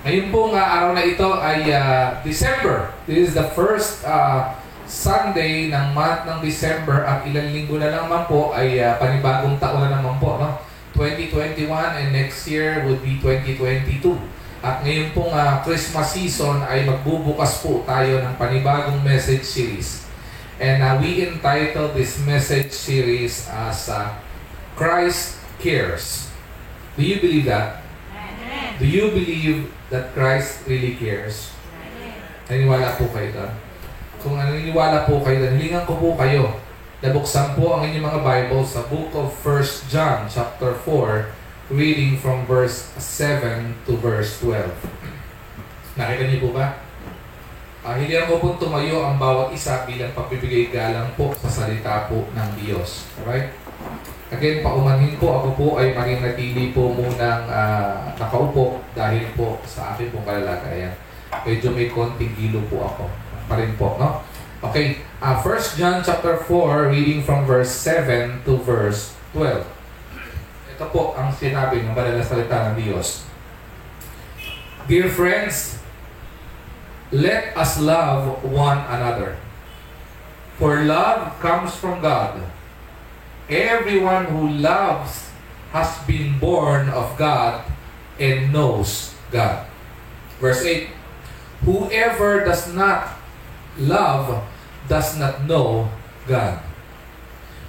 Ngayon pong araw na ito ay December. This is the first Sunday ng month ng December at ilang linggo na lang naman po ay panibagong taon na naman po, no? 2021 and next year would be 2022. At ngayon pong Christmas season ay magbubukas po tayo ng panibagong message series. And we entitled this message series as Christ Cares. Do you believe that? Do you believe that Christ really cares? Naniniwala po kayo doon? Kung naniniwala po kayo doon, hilingan ko po kayo. Nabuksan po ang inyong mga Bible sa book of 1 John chapter 4, reading from verse 7 to verse 12. Nakita niyo po ba? Hilingan ko po tumayo ang bawat isa bilang pagbibigay galang po sa salita po ng Diyos. Alright? Again, paumanhin po, ako po ay manginatili po munang nakaupo dahil po sa akin pong kalalagayan. Medyo may konting gilo po ako. Pa rin po, no? Okay, 1 John chapter 4, reading from verse 7 to verse 12. Ito po ang sinabi ng banal na salita ng Diyos. Dear friends, let us love one another. For love comes from God. Everyone who loves has been born of God and knows God. Verse 8, whoever does not love does not know God,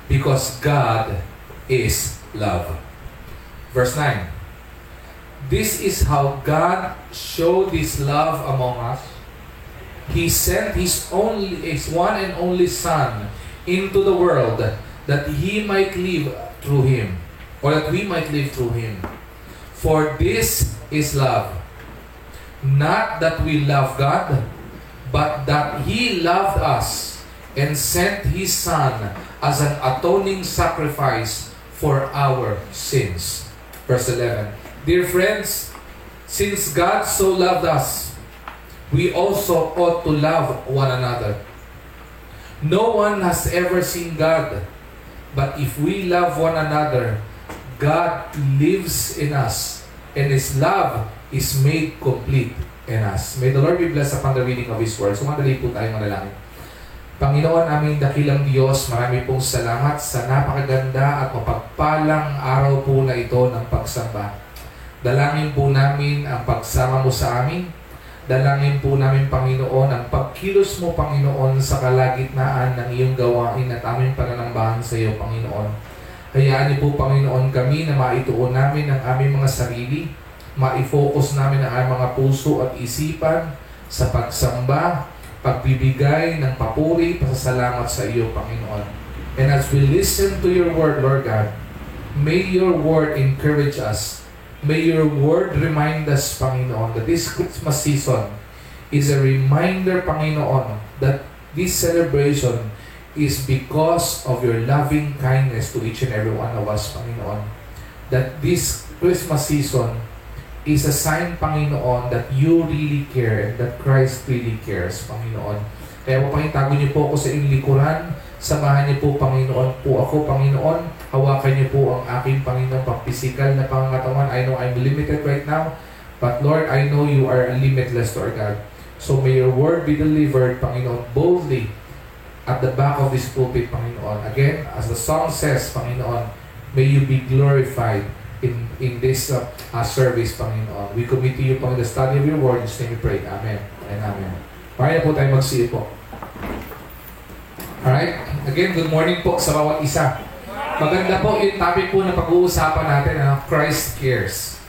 because God is love. Verse 9, this is how God showed His love among us. He sent His one and only Son into the world that He might live through Him, or that we might live through Him. For this is love, not that we love God, but that He loved us and sent His Son as an atoning sacrifice for our sins. Verse 11, dear friends, since God so loved us, we also ought to love one another. No one has ever seen God, but if we love one another, God lives in us, and His love is made complete in us. May the Lord be blessed upon the reading of His word. So madali po tayo manalangin. Panginoon aming dakilang Diyos, marami pong salamat sa napakaganda at mapagpalang araw po na ito ng pagsamba. Dalangin po namin ang pagsama mo sa amin. Dalangin po namin, Panginoon, ang pagkilos mo, Panginoon, sa kalagitnaan ng iyong gawain at aming pananambahan sa iyo, Panginoon. Hayaan niyo po, Panginoon, kami na maituon namin ang aming mga sarili, ma-focus namin ang aming mga puso at isipan sa pagsamba, pagbibigay ng papuri, pasasalamat sa iyo, Panginoon. And as we listen to your word, Lord God, may your word encourage us. May your word remind us, Panginoon, that this Christmas season is a reminder, Panginoon, that this celebration is because of your loving kindness to each and every one of us, Panginoon. That this Christmas season is a sign, Panginoon, that you really care and that Christ really cares, Panginoon. Kaya po, Panginoon, niyo po ako sa inyong likuran. Samahan niyo po, Panginoon, po ako, Panginoon. Hawakan niyo po ang aking, Panginoon, pang-physical na pangangatawan. I know I'm limited right now, but Lord, I know you are limitless, Lord God. So may your word be delivered, Panginoon, boldly at the back of this pulpit, Panginoon. Again, as the song says, Panginoon, may you be glorified in this service, Panginoon. We commit to you, Panginoon, the study of your word. In His name we pray. Amen and amen. Kaya po tayo magsiyo po. Alright? Again, good morning po sa bawat isa. Maganda po yung topic po na pag-uusapan natin, Christ cares.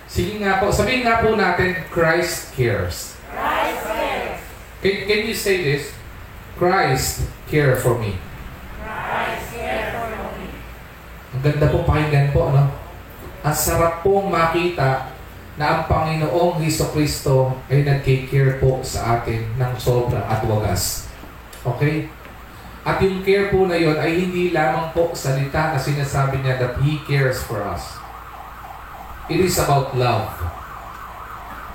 Sige nga po, sabihin nga po natin, Christ cares. Christ cares. Can you say this? Christ care for me. Christ care for me. Ang ganda po pakinggan po, ano? Ang sarap pong makita na ang Panginoong Jesucristo ay nag-care po sa atin ng sobra at wagas. Okay? At yung care po na yun ay hindi lamang po salita na sinasabi niya that He cares for us. It is about love.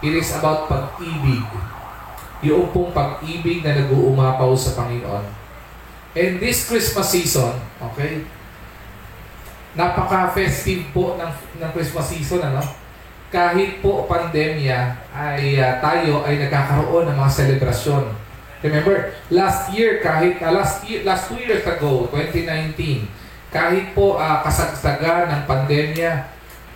It is about pag-ibig. Yung pong pag-ibig na nag-uumapaw sa Panginoon. And this Christmas season, okay, napaka-festive po ng Christmas season, ano? kahit po pandemya ay tayo ay nagkakaroon ng mga selebrasyon. Remember, last 2 years ago, 2019, kahit po kasagsagan ng pandemya,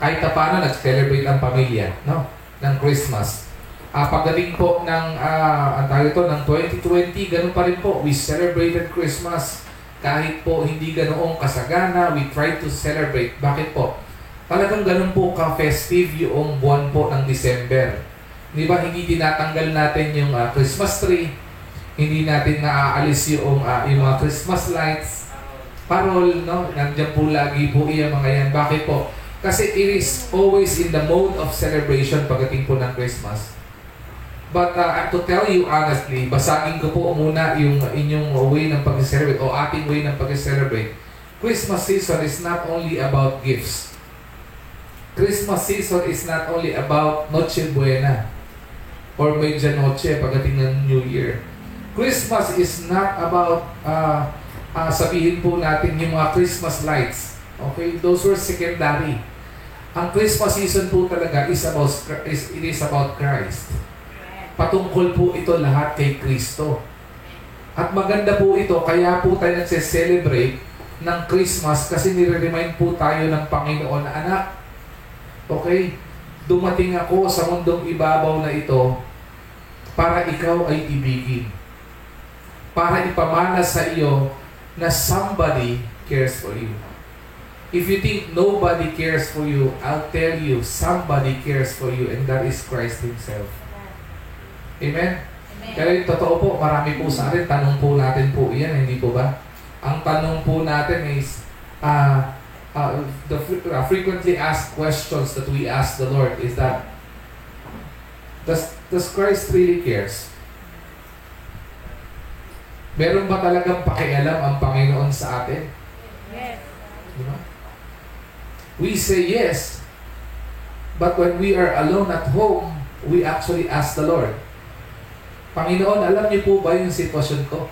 kahit na paano nag-celebrate ang pamilya, no? Ng Christmas. Pagdating po ng ng 2020, ganun pa rin po, we celebrated Christmas. Kahit po hindi ganoong kasagana, we tried to celebrate. Bakit po? Talagang ganun po ka-festive yung buwan po ng December. Di ba, hindi tinatanggal natin yung Christmas tree, hindi natin naaalis yung mga Christmas lights, parol, no? Nandiyan po lagi po yung mga yan. Bakit po? Kasi it is always in the mode of celebration pagdating po ng Christmas. But to tell you honestly, basagin ko po muna yung inyong way ng pag-celebrate o ating way ng pag-celebrate. Christmas season is not only about gifts. Christmas season is not only about Noche Buena or Medianoche pagdating ng New Year. Christmas is not about sabihin po natin yung mga Christmas lights. Okay? Those were secondary. Ang Christmas season po talaga is about Christ. Patungkol po ito lahat kay Kristo. At maganda po ito, kaya po tayo nagse-celebrate ng Christmas kasi nire-remind po tayo ng Panginoon na anak. Okay? Dumating ako sa mundong ibabaw na ito para ikaw ay ibigin. Para ipamana sa iyo na somebody cares for you. If you think nobody cares for you, I'll tell you, somebody cares for you, and that is Christ Himself. Amen? Kaya yung totoo po, marami po sa atin, tanong po natin po iyan, hindi po ba? Ang tanong po natin is, the frequently asked questions that we ask the Lord is that, does Christ really cares? Meron ba talagang pakialam ang Panginoon sa atin? Yes. Diba? We say yes, but when we are alone at home, we actually ask the Lord, Panginoon, alam niyo po ba yung sitwasyon ko?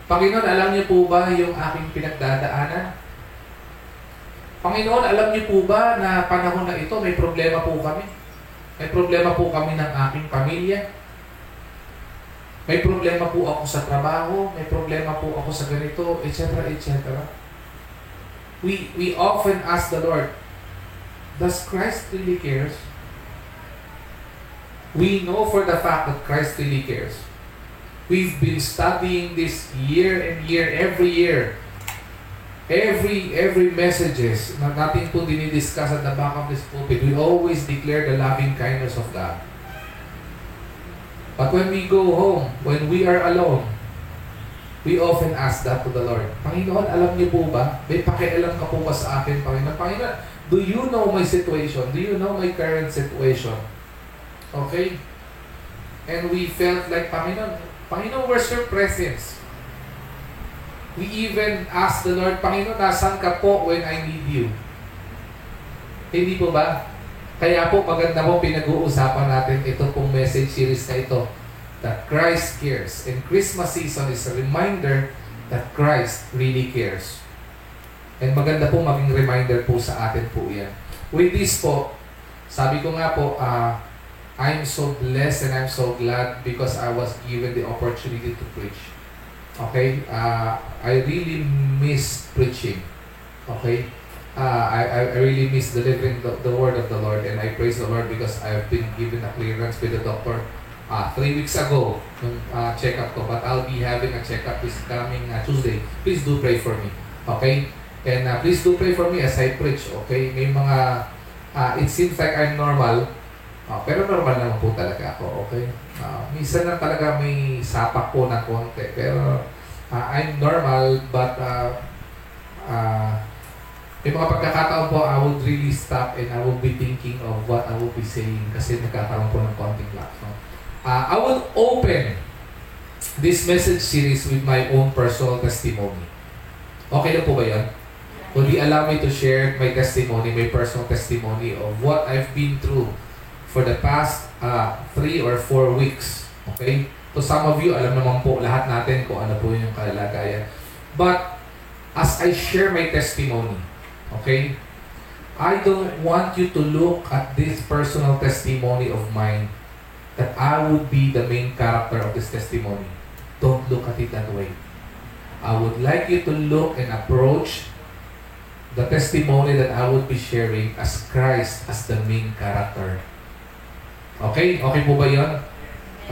Panginoon, alam niyo po ba yung aking pinagdadaanan? Panginoon, alam niyo po ba na panahon na ito may problema po kami? May problema po kami ng aking pamilya? May problema po ako sa trabaho? May problema po ako sa ganito, etc., etc. We often ask the Lord, does Christ really cares? We know for the fact that Christ really cares. We've been studying this year and year, every year. Every messages na natin po dinidiscuss at the back of this pulpit, we always declare the loving kindness of God. But when we go home, when we are alone, we often ask that to the Lord. Panginoon, alam niyo po ba? May pakialam ka po ba sa akin, Panginoon? Panginoon, do you know my situation? Do you know my current situation? Okay? And we felt like, Panginoon, where's your presence? We even asked the Lord, Panginoon, nasan ka po when I need you? Hindi po ba? Kaya po, maganda po pinag-uusapan natin ito pong message series na ito, that Christ cares. And Christmas season is a reminder that Christ really cares. And maganda po maging reminder po sa atin po yan. With this po, sabi ko nga po, I'm so blessed and I'm so glad because I was given the opportunity to preach. Okay? I really miss preaching. Okay? I really miss delivering the word of the Lord, and I praise the Lord because I've been given a clearance with the doctor 3 weeks ago yung check-up ko. But I'll be having a check-up this coming Tuesday. Please do pray for me. Okay? And please do pray for me as I preach. Okay? May mga, it seems like I'm normal. Pero normal naman po talaga ako, okay? Minsan lang talaga may sapak po na konti. Pero I'm normal, but may mga pagkakataon po, I would really stop and I will be thinking of what I will be saying kasi nagkakaroon po ng konting lag. No? I will open this message series with my own personal testimony. Okay lang po ba yan? Would you allow me to share my testimony, my personal testimony of what I've been through for the past 3 or 4 weeks. Okay? To some of you, alam naman po lahat natin kung ano po yung kalagayan. But as I share my testimony, okay? I don't want you to look at this personal testimony of mine that I would be the main character of this testimony. Don't look at it that way. I would like you to look and approach the testimony that I would be sharing as Christ as the main character. Okay? Okay po ba yun?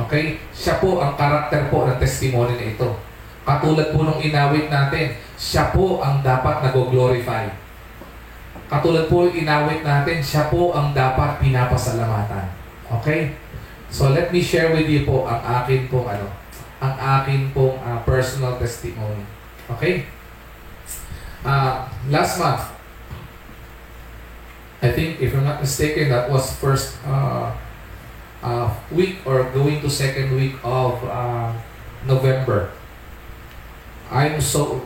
Okay? Siya po ang karakter po ng testimony na ito. Katulad po nung inawit natin, siya po ang dapat nag-glorify. Katulad po yung inawit natin, siya po ang dapat pinapasalamatan. Okay? So let me share with you po ang akin pong personal testimony. Okay? Last month, I think if I'm not mistaken, that was first week or going to second week of November. I'm so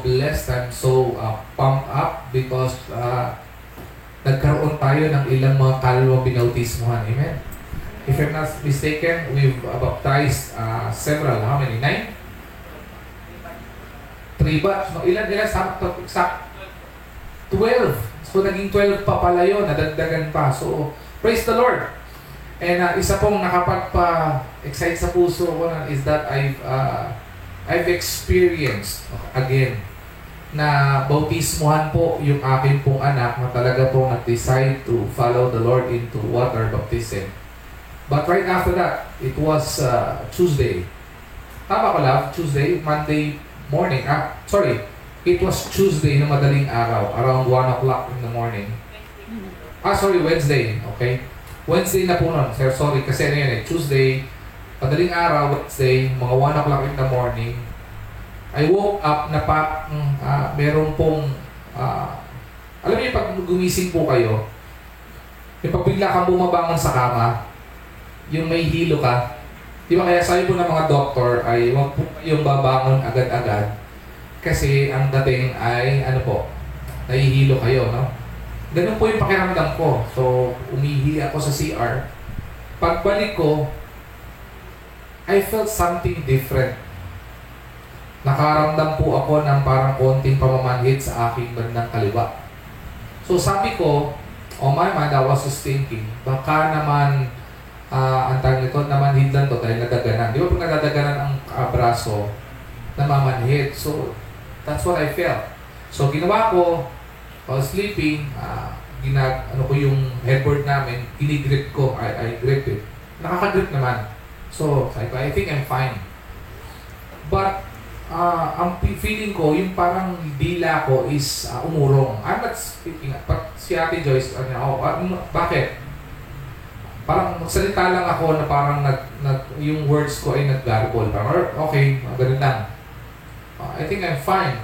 blessed. I'm so pumped up because nagkaroon tayo ng ilang mga kaluluwang binautismuhan. Amen. If I'm not mistaken, we've baptized several. How many? 9? 3 ba? So, ilan? Exact? 12. So, naging 12 pa pala yun. Nadagdagan pa. So, praise the Lord. And isa pong nakapagpa-excite sa puso ko is that I've experienced, again, na bautismuhan po yung akin pong anak na talaga pong nag-decide to follow the Lord into water baptism. But right after that, it was Tuesday. Tama ko lang, Tuesday, Monday morning. It was Tuesday na madaling araw, around 1 o'clock in the morning. Wednesday, okay? Wednesday na po nun. Sorry, kasi ano yun Tuesday, madaling araw, Wednesday, mga 1 o'clock in the morning. I woke up na meron pong, alam niyo pag gumising po kayo, yung pag bigla kang bumabangon sa kama, yung may hilo ka, di ba kaya sabi po ng mga doktor ay huwag po yung babangon agad-agad kasi ang dating ay nahihilo kayo, no? Ganun po yung pakiramdam ko. So, umihi ako sa CR. Pagbalik ko, I felt something different. Nakaramdam po ako ng parang konting pamamanhid sa aking bandang kaliwa. So, sabi ko, on my mind, I was just thinking, baka naman ang tawag nito, namanhid lang to dahil nadaganan. Di ba pag nadaganan ang braso, namamanhid. So, that's what I felt. So, ginawa ko, while sleeping, ko yung headboard namin, ginigrip ko, I grip it. Nakaka-grip naman. So, I think I'm fine. But, ang feeling ko, yung parang dila ko is umurong. I'm not speaking, but si Ate Joyce, bakit? Parang magsalita lang ako na parang yung words ko ay nag-garble. Parang, okay, ganun lang. I think I'm fine.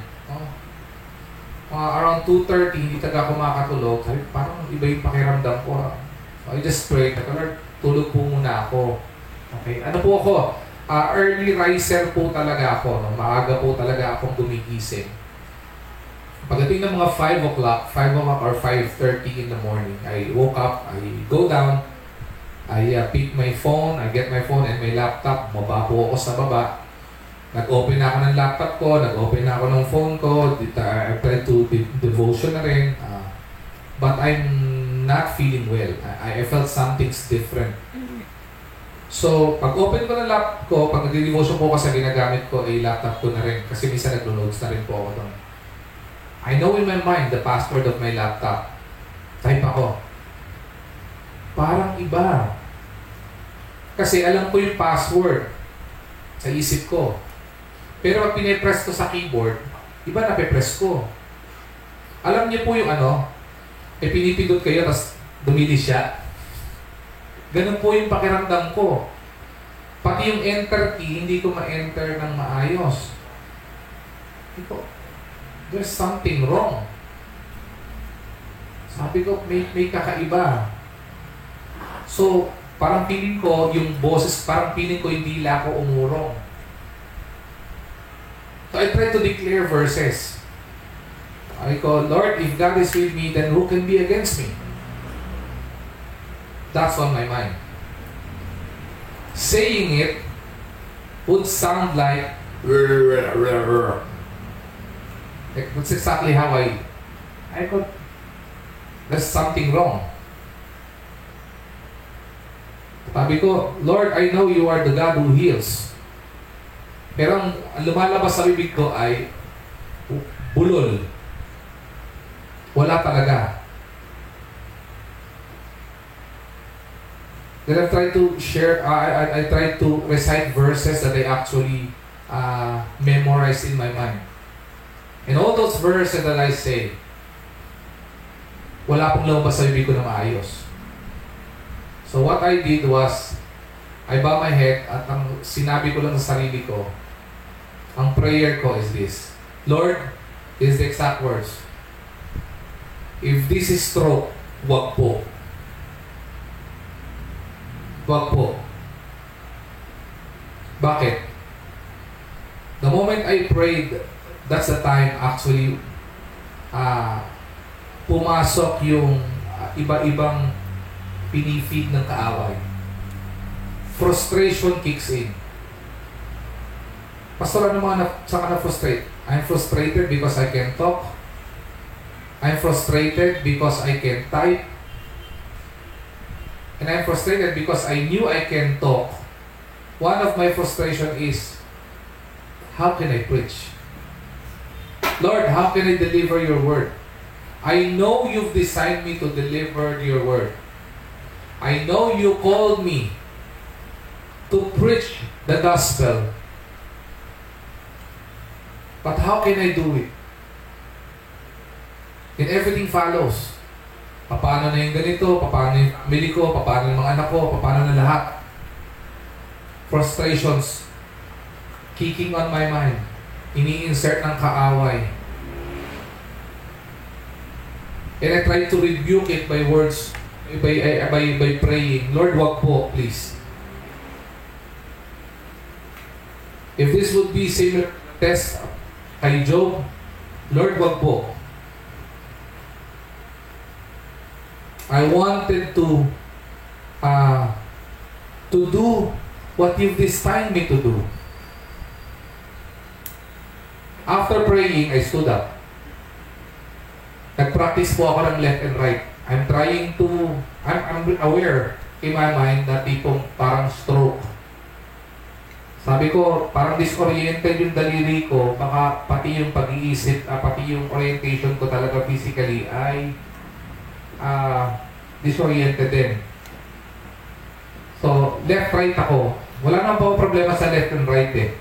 Around 2:30, hindi taga ako makakatulog. Sabi, parang iba yung pakiramdam ko. So, I just prayed, Lord, tulog po muna ako. Okay, ano po ako? Early riser po talaga ako. No? Maaga po talaga akong gumigising. Pagdating ng mga 5 o'clock or 5:30 in the morning, I woke up, I go down, I pick my phone, I get my phone and my laptop. Maba po ako sa baba. Nag-open na ako ng laptop ko, nag-open na ako ng phone ko. I tried to devotion na rin. But I'm not feeling well. I felt something's different. So, pag-open ko ng laptop ko, pag nag-devotion po kasi ginagamit ko, ay laptop ko na rin. Kasi minsan nag-loads na rin po ako doon. I know in my mind the password of my laptop. Type ako. Parang iba. Kasi alam ko yung password sa isip ko. Pero pag pinipress ko sa keyboard, iba na pipress ko. Alam niyo po yung pinipindot kayo tapos dumilis siya. Ganun po yung pakiramdam ko. Pati yung enter key, hindi ko ma-enter ng maayos. There's something wrong. Sabi ko, may kakaiba. So, parang feeling ko, yung boses, parang feeling ko hindi dila ko umurong. So, I try to declare verses. I go, Lord, if God is with me, then who can be against me? That's on my mind. Saying it would sound like that's exactly how I go, there's something wrong. Sabi ko, Lord, I know you are the God who heals. Pero ang lumalabas sa bibig ko ay bulol. Wala talaga. Then I try to share, I try to recite verses that I actually memorize in my mind. And all those verses that I say, wala pong lumabas sa bibig ko na maayos. So what I did was, I bow my head at ang sinabi ko lang sa sarili ko, ang prayer ko is this: Lord, this is the exact words. If this is stroke, wag po. Wag po. Bakit? The moment I prayed, that's the time actually pumasok yung iba-ibang pinifeed ng kaaway. Frustration kicks in. Pastor, ano mga saan ka na-frustrate? I'm frustrated because I can talk. I'm frustrated because I can type. And I'm frustrated because I knew I can talk. One of my frustration is, how can I preach? Lord, how can I deliver your word? I know you've designed me to deliver your word. I know you called me to preach the gospel. But how can I do it? And everything follows. Paano na yung ganito? Paano yung family ko? Paano yung mga anak ko? Paano na lahat? Frustrations kicking on my mind. Ini-insert ng kaaway. And I try to rebuke it by words, by praying, Lord, wag po, please. If this would be similar test kay Job, Lord, wag po. I wanted to do what you've designed me to do. After praying, I stood up. Nag-practice po ako ng left and right. I'm aware in my mind na tipong parang stroke. Sabi ko, parang disoriented yung daliri ko, baka pati yung pag-iisip, pati yung orientation ko talaga physically ay disoriented din. So, left-right ako. Wala nang po problema sa left and right eh.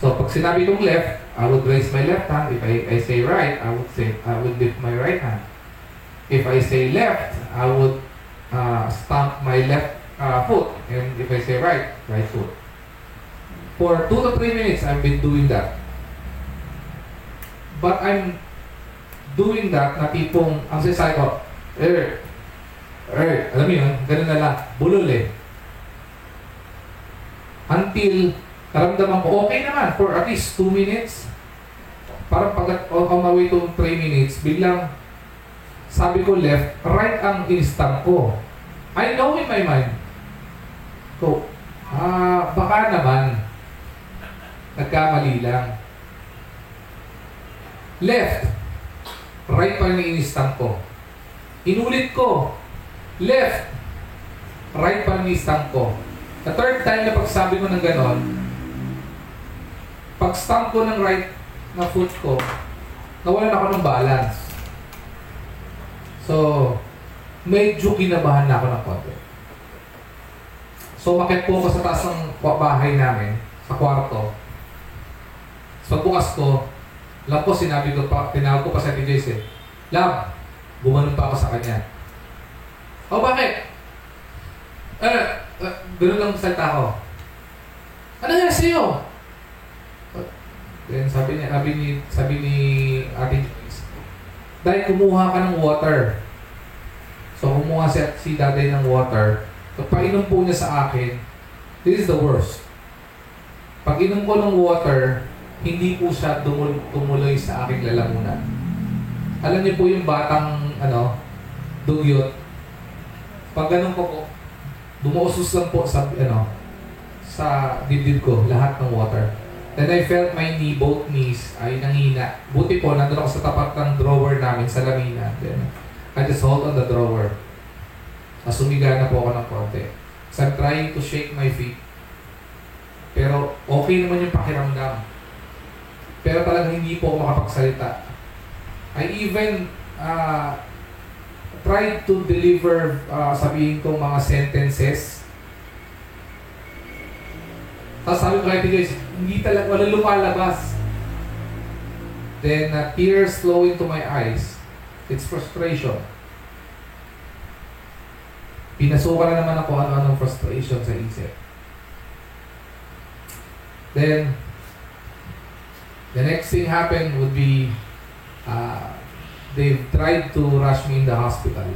So, pag sinabi kong left, I would raise my left hand. If I say right, I would lift my right hand. If I say left, I would stamp my left foot. And if I say right foot. For 2 to 3 minutes, I've been doing that. But I'm doing that na tipong, ang sinasabi ko, alam mo yun, ganun na lang, bulol eh. Until naramdaman ko, okay naman, for at least 2 minutes. Parang pag on my way to 3 minutes, biglang sabi ko left, right ang instant ko. I know in my mind. So, baka naman, nagkamali lang. Left, right pa rin instant ko. Inulit ko, left, right pa rin instant ko. The third time na pagsabi ko ng ganon, pag-stamp ko ng right na foot ko, nawalan ako ng balance. So, medyo kinabahan na ako ng konti. So, makit po ako sa taas ng bahay namin, sa kwarto. So, pagbukas ko, lang po sinabi ko pa, tinawag ko pa sa TJC, Lab, gumanon pa ako sa kanya. O, bakit? Ganun lang salita ko. Ano nga sa'yo? Then sabi ni Ate Joyce, dahil kumuha ka ng water. So kumuha si Daday ng water. So painom po niya sa akin, this is the worst. Pag inom ko ng water, hindi po siya tumuloy sa aking lalamunan. Alam niyo po yung batang dugyot. Pag ganun ko po, dumuusos lang po sa dibdib ko lahat ng water. Then I felt my knee, both knees ay nanghina. Buti po, nandun ako sa tapat ng drawer namin sa lamina. Then, I just hold on the drawer. Sumiga na po ako ng konti. So I'm trying to shake my feet. Pero okay naman yung pakiramdam. Pero talagang hindi po ako makapagsalita. I even tried to deliver, sabihin ko, mga sentences. Tapos sabi ko kay guys, hindi talaga, wala lumalabas. Then tears flow into my eyes. It's frustration. Pinasukan na naman ako ano-anong frustration sa isip. Then, the next thing happened would be, they've tried to rush me in the hospital.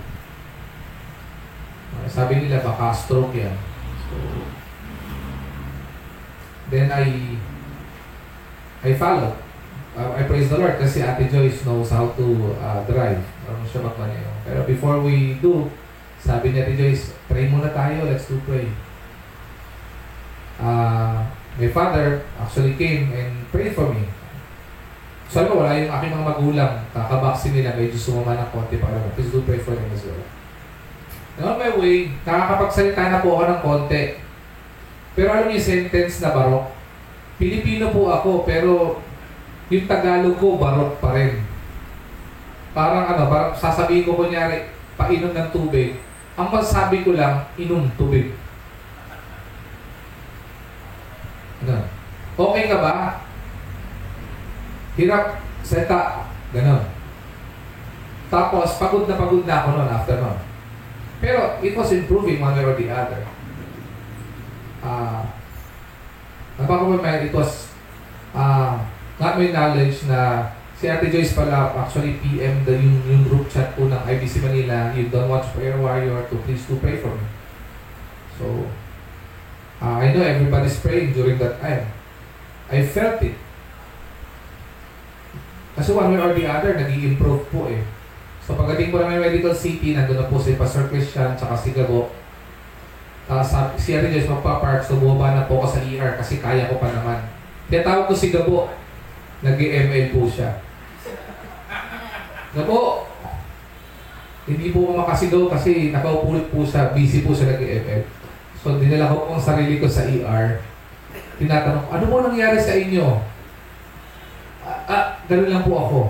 Sabi nila, baka stroke yan. So, then I followed. I praise the Lord kasi Ate Joyce knows how to drive. Siya magmaneho. Pero before we do, sabi ni Ate Joyce, pray muna tayo, let's do pray. My father actually came and prayed for me. So alam mo, wala yung aking mga magulang, kakabaksin nila, medyo sumama ng konti para mo. Please do pray for them as well. And on my way, nakakapagsalita na po ako ng konti. Pero alam niyo yung sentence na barok? Pilipino po ako, pero yung Tagalog ko, barok pa rin. Parang sasabihin ko kunyari, painom ng tubig. Ang masasabi ko lang, inom tubig. Ano? Okay ka ba? Hirap, seta, gano'n. Tapos, pagod na ako noon after noon. Pero, it was improving one way or the other. It was not my knowledge na si Ate Joyce pala actually PM yung group chat po ng IBC Manila, you don't watch Prayer Warrior to please do pray for me. So, I know everybody's praying during that time. I felt it. Kasi one way or the other, nag-i-improve po eh. So pagdating po namin Medical City, nandun na po si Pastor Christian, tsaka si Gabo. Si Ate Joyce magpa-park, so bumaba na po ako sa ER kasi kaya ko pa naman. Kaya tawag ko si Gabo, nag-ML po siya. Gabo, hindi po makasigaw kasi nakaupulit po siya, busy po siya nag-ML. So dinala ko po ang sarili ko sa ER. Tinatanong, ano po nangyari sa inyo? Ganun lang po ako.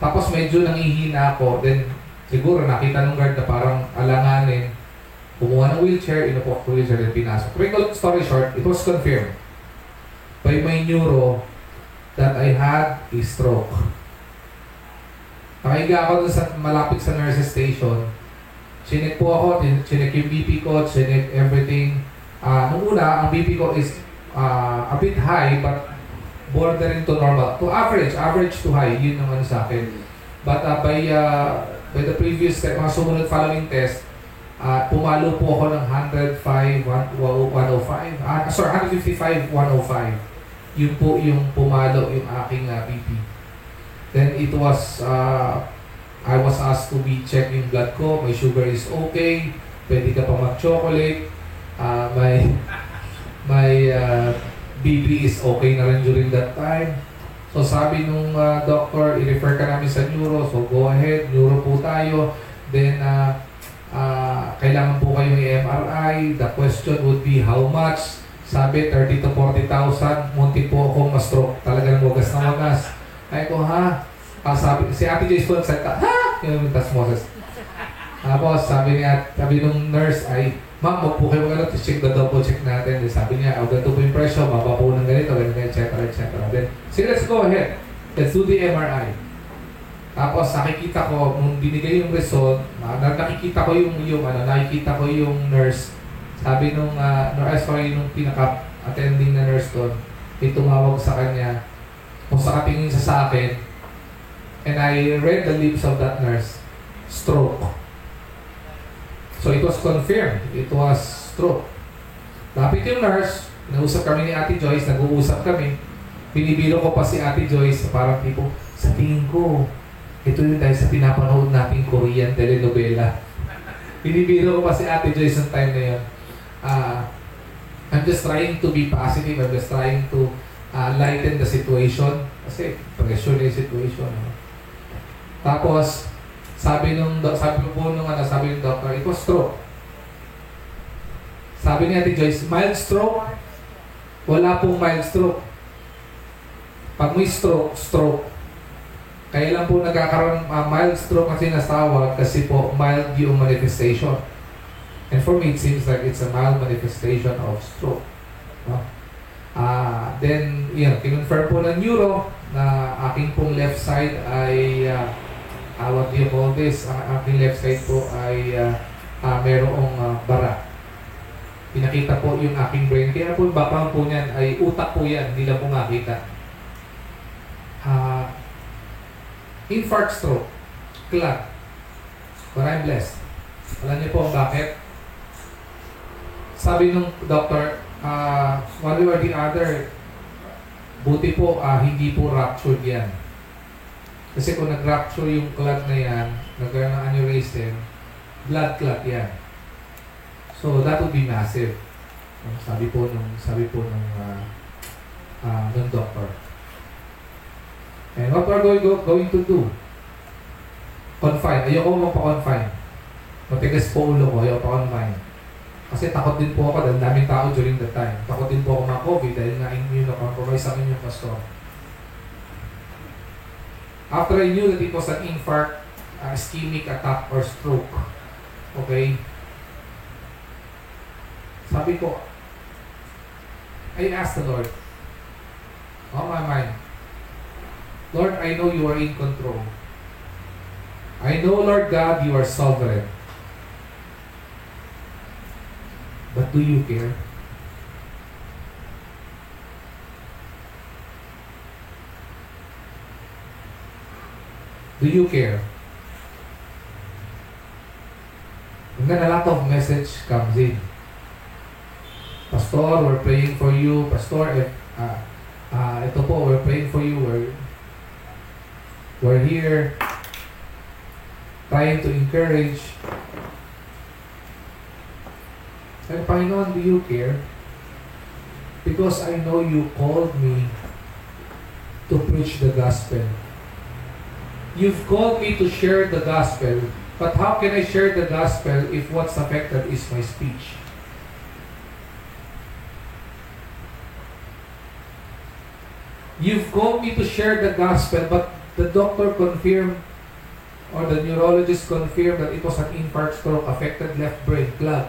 Tapos medyo nangihina ako. Then, siguro nakita ng guard na parang alanganin. Kumuha ng wheelchair, inupo ako wheelchair, then pinasok. To make a long story short, it was confirmed by my neuro that I had a stroke. Nakahiga ako dun sa malapit sa nurses station. Chinek po ako, chinek yung BP ko, chinek everything. Nung una, ang BP ko is a bit high, but bordering to normal, to average to high, yun naman sa akin. But by the previous step, mga sumunod following test, pumalo po ako ng 105, 105, sorry, 155, 105. Yun po yung pumalo yung aking BP. Then it was, I was asked to be checked yung blood ko, my sugar is okay, pwede ka pa mag-chocolate, my BP is okay na rin during that time. So sabi nung doctor, i-refer ka namin sa neuro. So go ahead, neuro po tayo. Then kailangan po kayo ng MRI. The question would be how much? Sabi 30 to 40,000. Munti po akong ma-stroke. Talagang wagas na wagas. Ay ko ha? Sabi, si Ate Joyce po nagsalita, ha? Yung tas Moses. Tapos sabi nung nurse ay, ma'am, wag po kayo mag-alot, check the double check natin. Then sabi niya, ganito po yung pressure, baba po ng ganito, etc. Then, sige, let's go ahead. Let's do the MRI. Tapos nakikita ko, nung binigay yung result, nakikita ko nakikita ko yung nurse. Sabi nung nung pinaka-attending na nurse doon, tumawag sa kanya, o sa katingin sa akin, and I read the lips of that nurse, stroke. So it was confirmed, it was stroke. Lapit yung nurse, nausap kami ni Ate Joyce, nag-uusap kami. Binibiro ko pa si Ate Joyce, parang tipo, sa tingin ko, ito yung dahil sa pinapanood nating Korean telenovela. Binibiro ko pa si Ate Joyce ng time na yun. I'm just trying to be positive, I'm just trying to lighten the situation. Kasi pressure na yung situation. Tapos, Sabi ng doctor, it was stroke. Sabi ni Ate Joyce, mild stroke? Wala pong mild stroke. Pag may stroke, stroke. Kaya lang po nagkakaroon mild stroke kasi nasawag kasi po mild yung manifestation. And for me, it seems like it's a mild manifestation of stroke. No? Then, kinonfirm po ng neuro na aking pong left side ay, what do you call this? Aking left side po ay merong bara. Pinakita po yung aking brain. Kaya po yung background po niyan ay utak po yan, hindi lang po makita. Infarct stroke, clot. But I'm blessed. Alam niyo po bakit? Sabi nung doctor, one way or the other, buti po, hindi po ruptured yan. Kasi kung nag-rupture yung clot na yan, nagkaroon ng aneurysm, blood clot yan. So that would be massive. Sabi po nung doctor. And what we're going to do? Confine. Ayoko magpa-confine. Matigas po ulo ko, ayoko pa-confine. Kasi takot din po ako dahil daming tao during that time. Takot din po ako ma-COVID dahil na-immunocompromise ang inyong pastor. After I knew that it was an infarct, ischemic attack or stroke, okay? Sabi ko, I asked the Lord, on my mind, Lord, I know you are in control. I know, Lord God, you are sovereign. But do you care? Do you care? And then a lot of message comes in. Pastor, we're praying for you. Pastor, ito po, we're praying for you. We're here trying to encourage. And Panginoon, do you care? Because I know you called me to preach the gospel. You've called me to share the gospel, but how can I share the gospel if what's affected is my speech? You've called me to share the gospel, but the doctor confirmed, or the neurologist confirmed that it was an infarct stroke, affected left brain, clot.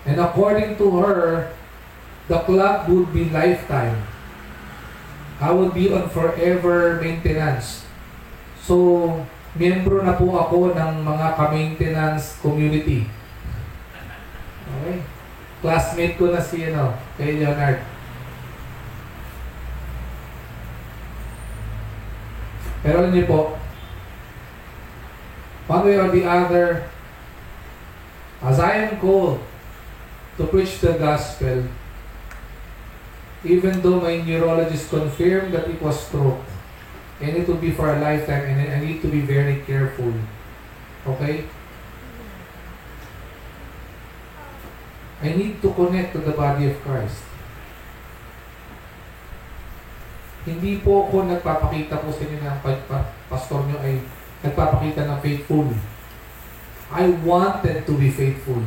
And according to her, the clot would be lifetime. I would be on forever maintenance. So, miyembro na po ako ng mga ka-maintenance community. Okay? Classmate ko na si kay Leonard. Pero hindi po, one way or the other, as I am called to preach the gospel, even though my neurologist confirmed that it was stroke, and it will be for a lifetime, and I need to be very careful. Okay? I need to connect to the body of Christ. Hindi po ako nagpapakita po sa inyo na pastor nyo ay nagpapakita ng faithful. I wanted to be faithful.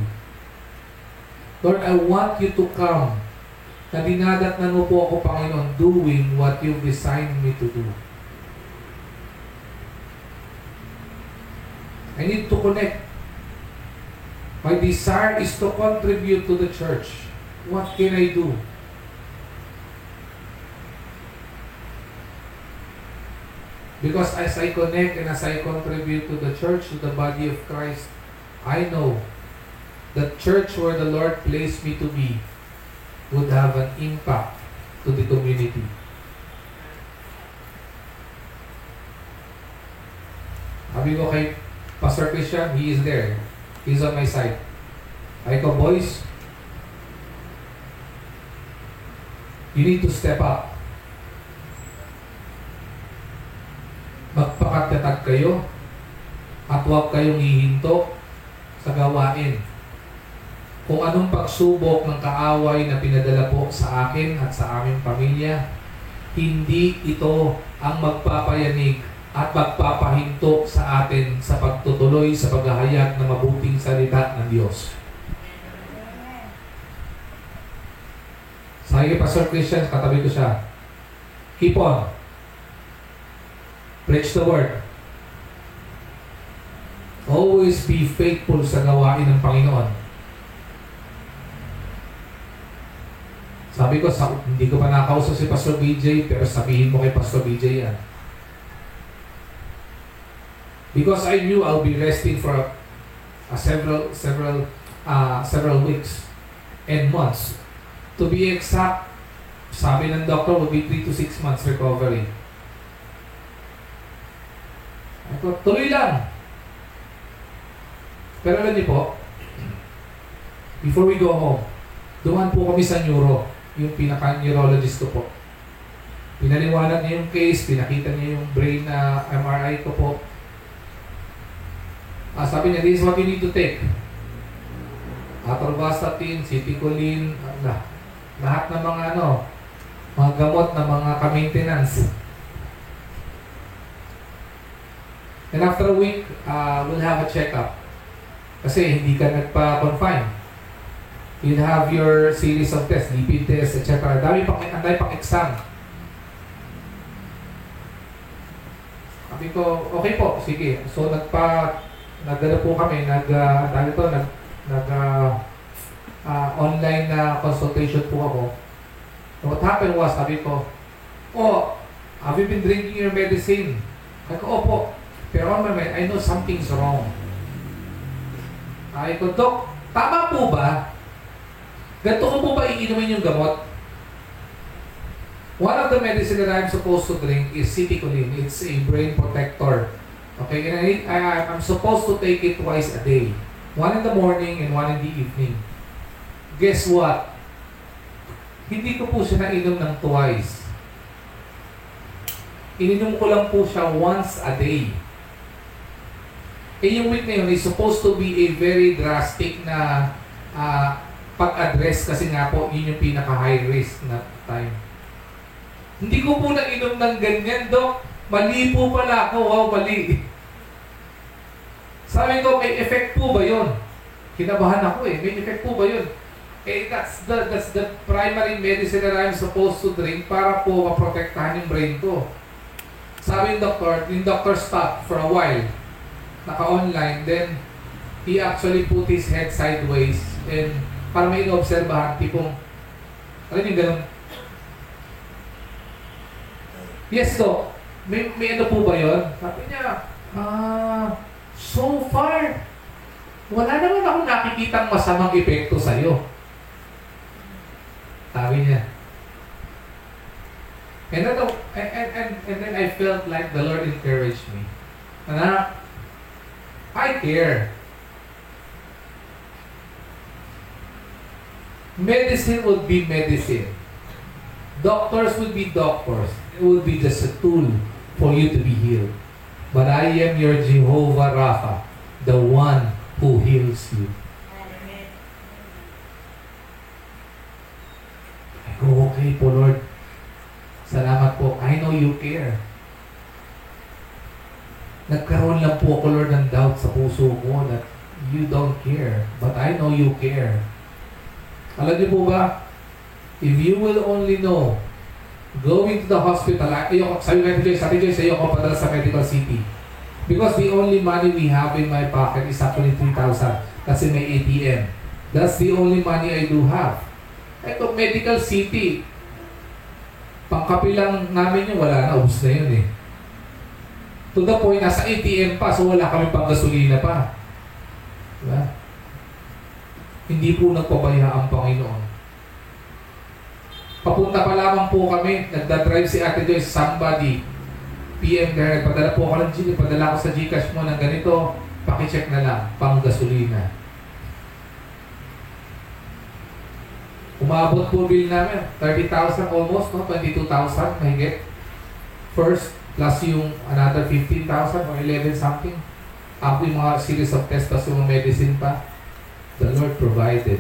Lord, I want you to come. Na dinadatnan mo po ako, Panginoon, doing what you've designed me to do. I need to connect. My desire is to contribute to the church. What can I do? Because as I connect and as I contribute to the church, to the body of Christ, I know the church where the Lord placed me to be would have an impact to the community. Sabi ko kay Pastor Christian, he is there. He's on my side. Ay ko, boys, you need to step up. Magpakatatag kayo at huwag kayong hihinto sa gawain. Kung anong pagsubok ng kaaway na pinadala po sa akin at sa aming pamilya, hindi ito ang magpapayanig at magpapahinto sa atin sa pagtutuloy sa paghahayag ng mabuting salita ng Diyos. Sabi kay Pastor Christian, katabi ko siya, keep on. Preach the word. Always be faithful sa gawain ng Panginoon. Sabi ko, hindi ko pa nakausap si Pastor BJ, pero sabihin mo kay Pastor BJ yan. Because I knew I'll be resting for several weeks and months. To be exact, sabi ng doctor, will be 3 to 6 months recovery. Ako, tuloy lang. Pero alam niyo po, before we go home, dumaan po kami sa neuro, yung pinaka-neurologist ko po. Pinaliwanag niya yung case, pinakita niya yung brain na MRI ko po. Sabi niya, this is what you need to take. Atorvastatin, citicoline, lahat ng mga mga gamot na mga ka-maintenance. And after a week, we'll have a checkup. Kasi hindi ka nagpa-confine. You'll have your series of tests, lipid tests, etc. Dami pang exam. Sabi ko, okay po, sige. So nagdala po kami, online na consultation po ako. So what happened was, sabi ko, have you been drinking your medicine? Sabi ko, opo. Pero on my mind, I know something's wrong. Sabi ko, Dok, tama po ba? Ganito ko po ba iinumin yung gamot? One of the medicine that I'm supposed to drink is citicoline. It's a brain protector. Okay, and I'm supposed to take it twice a day. One in the morning and one in the evening. Guess what? Hindi ko po siya nainom ng twice. Ininom ko lang po siya once a day. Yung week na yun is supposed to be a very drastic na pag-address kasi nga po, yun yung pinaka-high risk na time. Hindi ko po nainom ng ganyan, Dok. Mali po pala ako. Wow, mali. Sabi ko, may effect po ba yun? Kinabahan ako may effect po ba yun? That's the primary medicine that I'm supposed to drink para po maprotektahan yung brain ko. Sabi yung doctor stopped for a while. Naka-online, then he actually put his head sideways and para may inoobserbahan, tipong, alam yung ganun? Yes, Doc. May ano po ba yun? Sabi niya, so far, wala naman akong nakikitang masamang epekto sa'yo. Sabi niya. And then I felt like the Lord encouraged me. Anak, I care. Medicine would be medicine. Doctors would be doctors. It would be just a tool for you to be healed. But I am your Jehovah Rapha, the one who heals you. I go, okay po, Lord. Salamat po. I know you care. Nagkaroon lang po ako, Lord, ng doubt sa puso ko that you don't care. But I know you care. Alam niyo po ba, if you will only know, going to the hospital, sabi ko sa Joyce, ayoko padala sa medical city. Because the only money we have in my pocket is actually 3,000. Kasi may ATM. That's the only money I do have. Ito, medical city. Pangkapi lang namin yung wala na, ubus na yun eh. To the point, nasa ATM pa, so wala kami pang gasolina pa. Diba? Hindi po nagpabaya ang Panginoon. Papunta pa lamang po kami, nagdadrive si Ate Joyce, somebody, PM ka, nagpadala po ako ng Gcash, padala ko sa Gcash mo ng ganito, pakicheck na lang, pang gasolina. Umabot po bill namin, 30,000 almost, no? 22,000, mahigit. First, plus yung another 15,000 or 11 something. Ako yung mga series of tests, plus yung medicine pa. The Lord provided.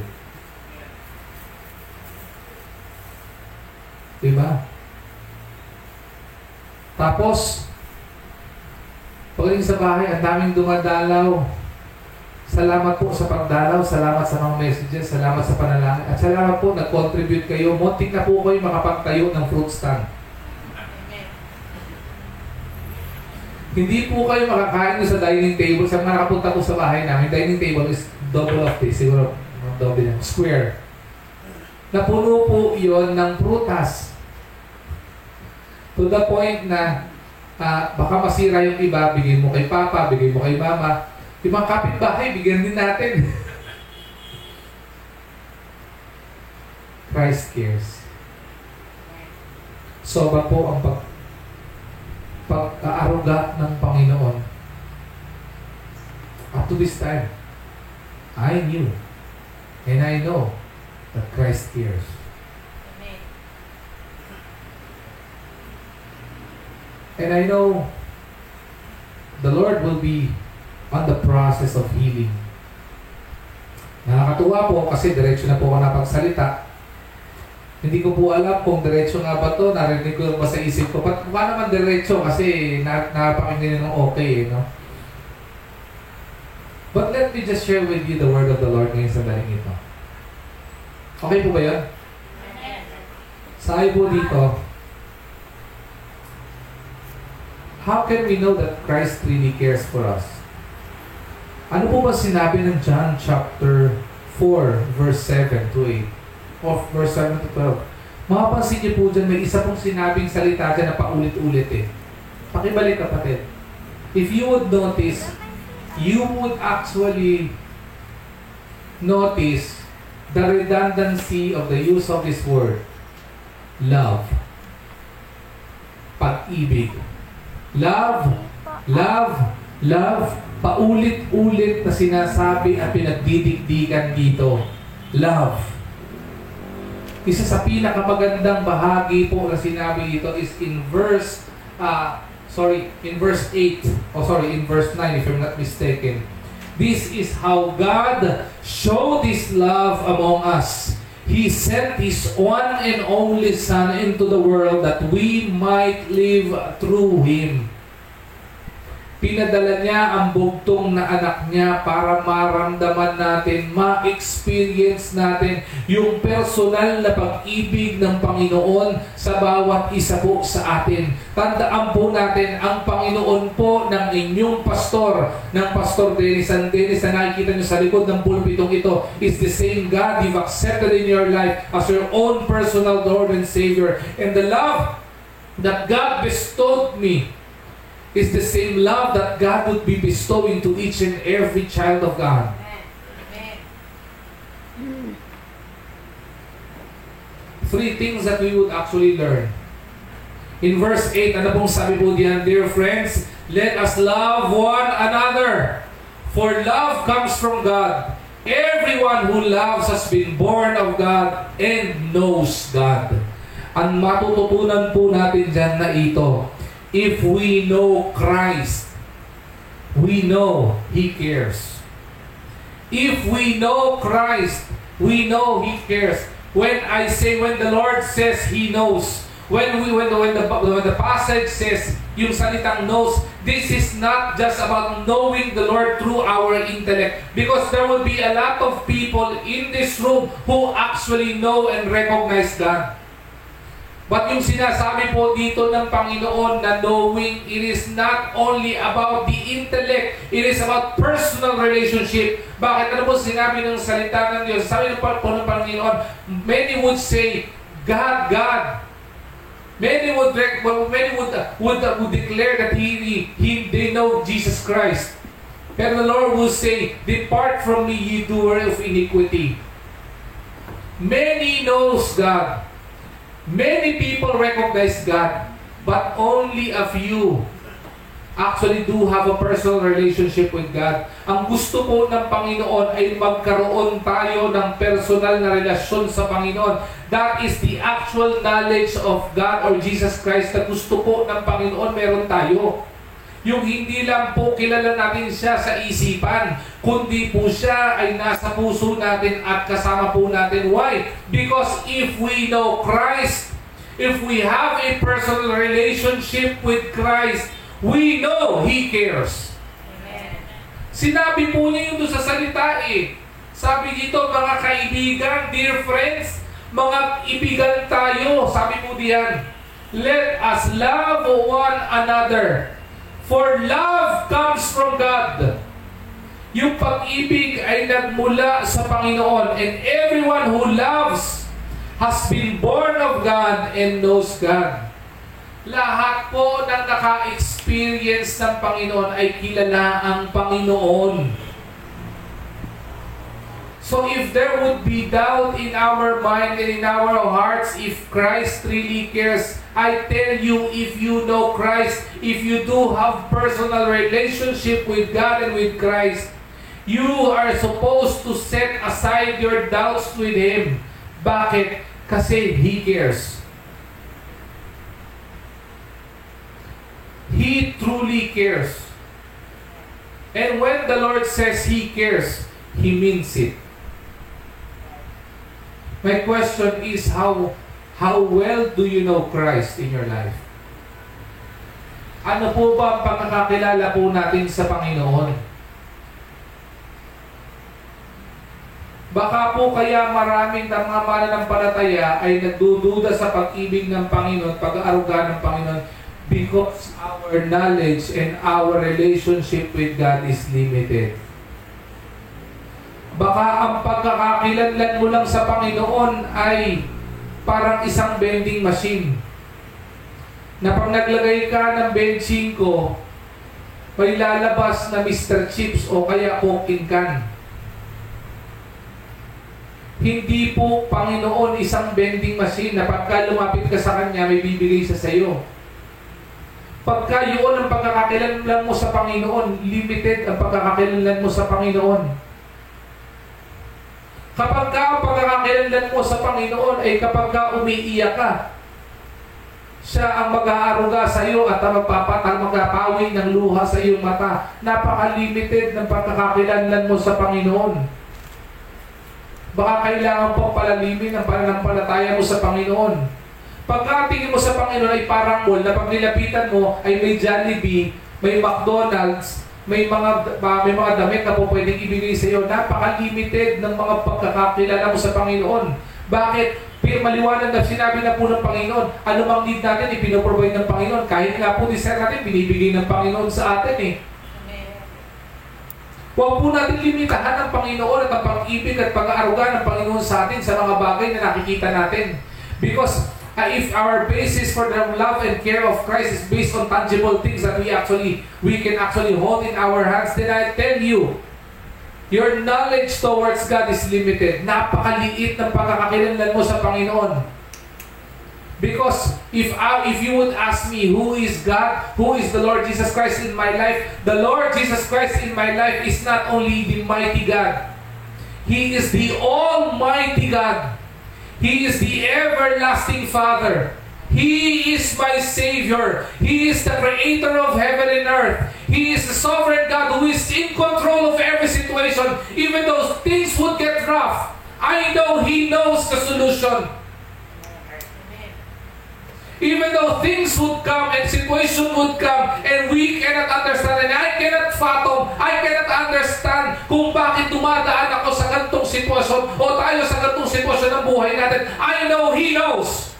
Diba? Tapos, Pagdating sa bahay, ang daming dumadalaw. Salamat po sa pagdalaw, salamat sa mga messages, salamat sa panalangin, at salamat po nag-contribute kayo. Muntik na po kayo makapagtayo ng fruit stand. Hindi po kayo makakain sa dining table. Sa mga nakapunta po sa bahay namin, dining table is double of this, siguro double yan, square. Napuno po yon ng prutas. To the point na baka masira yung iba, bigay mo kay Papa, bigay mo kay Mama. Yung mga kapitbahay, bigyan din natin. Christ cares. Sobra po ang pag-aaruga ng Panginoon. Up to this time, I knew and I know that Christ cares. Amen. And I know the Lord will be on the process of healing. Nakakatuwa po kasi diretso na po ako napagsalita. Hindi ko po alam kung diretso nga ba to, narinig ko ba sa isip ko. Paano naman diretso kasi napakinggan ng okay, no? But let me just share with you the word of the Lord ngayon sa daling ito. Okay po ba yun? Sabi po dito, how can we know that Christ really cares for us? Ano po ba sinabi ng John chapter 4, verse 7 to 8? Of verse 7 to 12. Mapapansin niyo po dyan, may isa pong sinabing salita dyan na paulit-ulit eh. Pakibalik kapatid. If you would notice, you would actually notice the redundancy of the use of this word. Love. Pag-ibig. Love. Love. Love. Paulit-ulit na sinasabi at pinagdidikdikan dito. Love. Isa sa pinakamagandang bahagi po na sinabi dito is in verse in verse 8. In verse 9 if I'm not mistaken. This is how God showed His love among us. He sent His one and only Son into the world that we might live through Him. Pinadala niya ang bugtong na anak niya para maramdaman natin, ma-experience natin yung personal na pag-ibig ng Panginoon sa bawat isa po sa atin. Tandaan po natin, ang Panginoon po ng inyong pastor, ng Pastor Dennis and Dennis na nakikita niyo sa likod ng pulpitong ito, is the same God you've accepted in your life as your own personal Lord and Savior. And the love that God bestowed me is the same love that God would be bestowing to each and every child of God. Amen. Three things that we would actually learn. In verse 8, ano pong sabi po diyan? Dear friends, let us love one another, for love comes from God. Everyone who loves has been born of God and knows God. Ang matututunan po natin diyan na ito, if we know Christ, we know He cares. If we know Christ, we know He cares. When the Lord says He knows, when the passage says, yung salitang knows, this is not just about knowing the Lord through our intellect. Because there will be a lot of people in this room who actually know and recognize God. But yung sinasabi po dito ng Panginoon na knowing, it is not only about the intellect, it is about personal relationship. Bakit? Ano po sinabi ng salita ng Diyos? Sabi ng Panginoon, many would say, God, God. Many would declare that they know Jesus Christ. Pero the Lord will say, depart from me, ye doer of iniquity. Many knows God. Many people recognize God, but only a few actually do have a personal relationship with God. Ang gusto po ng Panginoon ay magkaroon tayo ng personal na relasyon sa Panginoon. That is the actual knowledge of God or Jesus Christ na gusto po ng Panginoon meron tayo. Yung hindi lang po kilala natin siya sa isipan, kundi po siya ay nasa puso natin at kasama po natin. Why? Because if we know Christ, if we have a personal relationship with Christ, We know He cares. Amen. Sinabi po niya yun doon sa salita eh. Sabi dito, mga kaibigan, dear friends, mga ibigan tayo. Sabi po diyan, let us love one another. For love comes from God. Yung pag-ibig ay nagmula sa Panginoon. And everyone who loves has been born of God and knows God. Lahat po ng naka-experience ng Panginoon ay kilala ang Panginoon. So if there would be doubt in our mind and in our hearts if Christ really cares, I tell you, if you know Christ, if you do have personal relationship with God and with Christ, you are supposed to set aside your doubts with Him. Bakit? Kasi He cares. He truly cares. And when the Lord says He cares, He means it. My question is, how well do you know Christ in your life? Ano po ba ang pagkakakilala po natin sa Panginoon? Baka po kaya maraming mga mananampalataya ay nagdududa sa pag-ibig ng Panginoon, pag-aaruga ng Panginoon, because our knowledge and our relationship with God is limited. Baka ang pagkakakilanlan mo lang sa Panginoon ay parang isang vending machine. Na pag naglagay ka ng 25, may lalabas na Mr. Chips o kaya Coke can. Hindi po Panginoon isang vending machine na pagka lumapit ka sa Kanya, may bibigay siya sa iyo. Pagka yun ang pagkakakilanlan mo sa Panginoon, limited ang pagkakakilanlan mo sa Panginoon. Kapag ka ang pagkakakilanlan mo sa Panginoon ay kapag ka umiiyak ka, siya ang mag-aaruga sa iyo at magpapawi ng luha sa iyong mata. Napaka-limited ng pagkakakilanlan mo sa Panginoon. Baka kailangan pong palalimin ang pananampalataya mo sa Pagkakatingin mo sa Panginoon ay parang mall na pag nilapitan mo ay may Jollibee, may McDonald's, may mga damit na po pwedeng ibigay sa iyo. Napaka-limited ng mga pagkakakilala mo sa Panginoon. Bakit? Maliwanag na sinabi na po ng Panginoon, ano mang need natin, ipinoprovide ng Panginoon. Kahit nga po desire natin, binibigay ng Panginoon sa atin eh. Huwag po natin limitahan ng Panginoon at ang pag-ibig at pag-aaruga ng Panginoon sa atin sa mga bagay na nakikita natin. Because if our basis for the love and care of Christ is based on tangible things that we can actually hold in our hands, then I tell you, your knowledge towards God is limited. Napakaliit ng pagkakakilanlan mo sa Panginoon. Because if you would ask me, who is God? Who is the Lord Jesus Christ in my life? The Lord Jesus Christ in my life is not only the mighty God. He is the Almighty God. He is the everlasting Father. He is my Savior. He is the Creator of heaven and earth. He is the sovereign God who is in control of every situation. Even though things would get rough, I know He knows the solution. Even though things would come and situation would come and we cannot understand and I cannot fathom, I cannot understand kung bakit dumadaan ako sa ganitong sitwasyon o tayo sa ganitong sitwasyon ng buhay natin. I know He knows.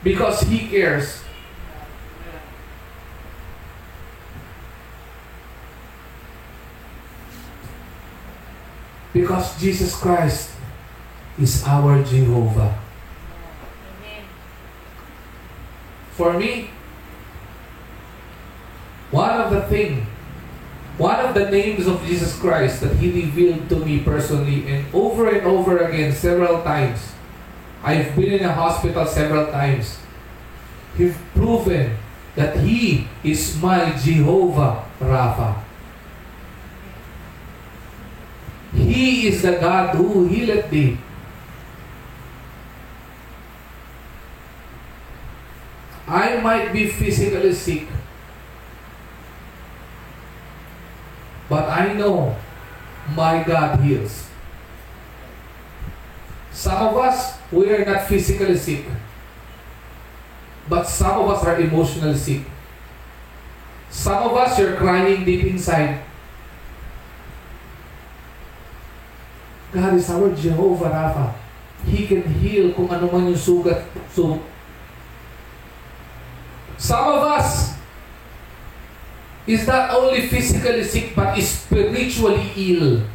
Because He cares. Because Jesus Christ is our Jehovah. For me, one of the names of Jesus Christ that He revealed to me personally and over again several times. I've been in a hospital several times. He's proven that He is my Jehovah Rapha. He is the God who healeth thee. I might be physically sick, but I know my God heals. Some of us, we are not physically sick, but some of us are emotionally sick. Some of us, you're crying deep inside. God is our Jehovah Rapha. He can heal kung ano man yung sugat. So, some of us is not only physically sick but is spiritually ill.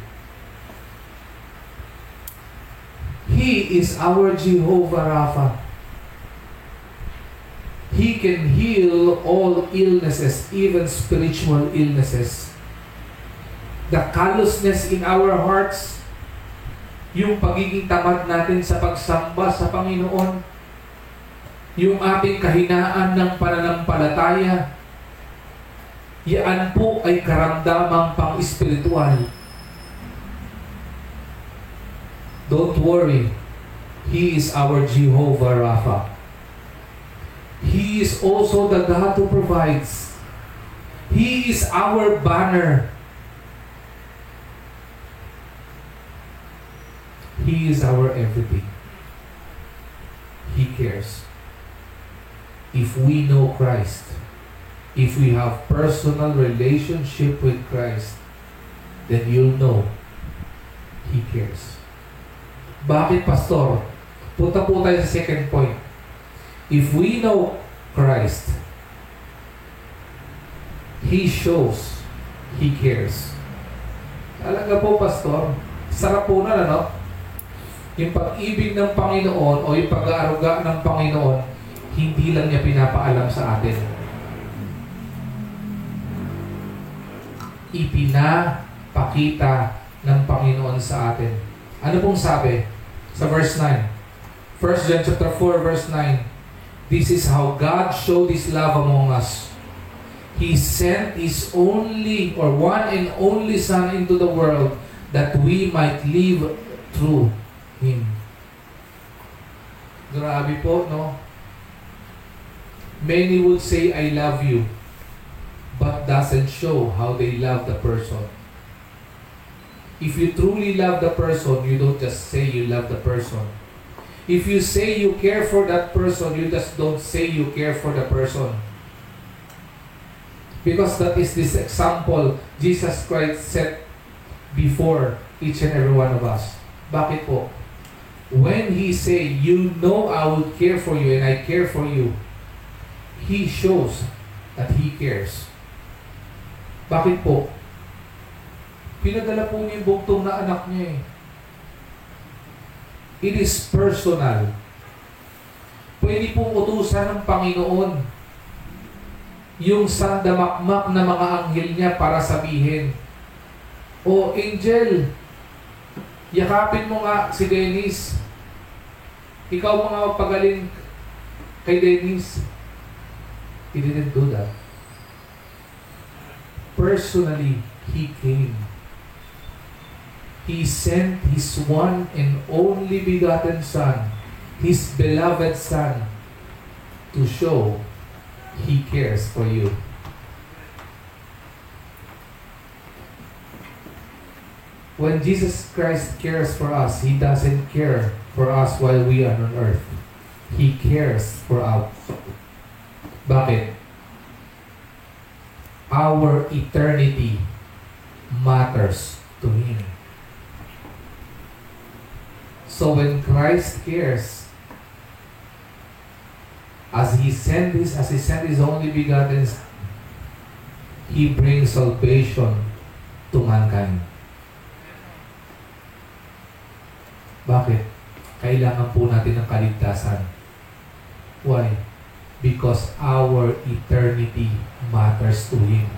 He is our Jehovah Rapha. He can heal all illnesses, even spiritual illnesses. The callousness in our hearts, yung pagiging tamad natin sa pagsamba sa Panginoon, yung ating kahinaan ng pananampalataya, yan po ay karamdamang pang-espiritual. Don't worry. He is our Jehovah Rapha. He is also the God who provides. He is our banner. He is our everything. He cares. If we know Christ, if we have personal relationship with Christ, then you'll know He cares. Bakit, Pastor? Punta po tayo sa second point. If we know Christ, He shows He cares. Talaga po, Pastor, sarap po na, ano? Yung pag-ibig ng Panginoon o yung pag-aaruga ng Panginoon, hindi lang niya pinapaalam sa atin. Ipinapakita ng Panginoon sa atin. Ano pong sabi sa verse 9? 1 John chapter 4 verse 9. This is how God showed His love among us. He sent His only or one and only Son into the world that we might live through Him. Grabe po, no? Many would say, I love you, but doesn't show how they love the person. If you truly love the person, you don't just say you love the person. If you say you care for that person, you just don't say you care for the person. Because that is this example Jesus Christ set before each and every one of us. Bakit po? When He say, you know I would care for you and I care for you, He shows that He cares. Bakit po? Pinadala po niya yung bugtong na anak niya eh. It is personal. Pwede pong utusan ng Panginoon yung sandamakmak na mga anghel niya para sabihin, O angel, yakapin mo nga si Dennis. Ikaw mga pagaling kay Dennis. He didn't do that. Personally, He came. He sent His one and only begotten Son, His beloved Son, to show He cares for you. When Jesus Christ cares for us, He doesn't care for us while we are on earth. He cares for us. Bakit? Our eternity matters to Him. So when Christ cares, as He sent His only begotten Son, He brings salvation to mankind. Bakit? Kailangan po natin ng kaligtasan. Why? Because our eternity matters to Him.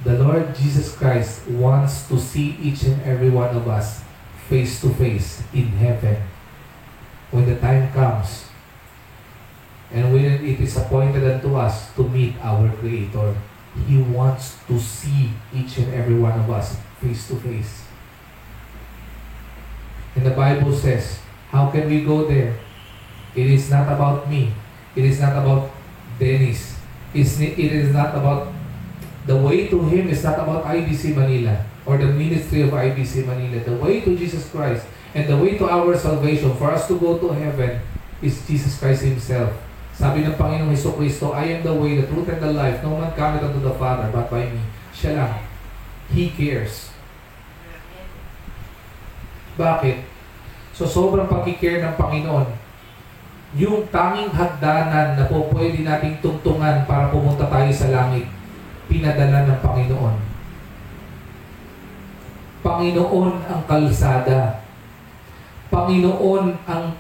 The Lord Jesus Christ wants to see each and every one of us face to face in heaven when the time comes and when it is appointed unto us to meet our Creator. He wants to see each and every one of us face to face. And the Bible says, how can we go there? It is not about me. It is not about Dennis. It is not about the way to Him. Is not about IBC Manila or the ministry of IBC Manila. The way to Jesus Christ and the way to our salvation for us to go to heaven is Jesus Christ Himself Sabi ng Panginoong Hesukristo, I am the way, the truth, and the life. No man cometh unto the Father but by me. Siya lang. He cares. Bakit? So sobrang pag-care ng Panginoon, yung tanging hagdanan na po pwede nating tungtungan para pumunta tayo sa langit, pinadala ng Panginoon. Panginoon ang kalsada. Panginoon ang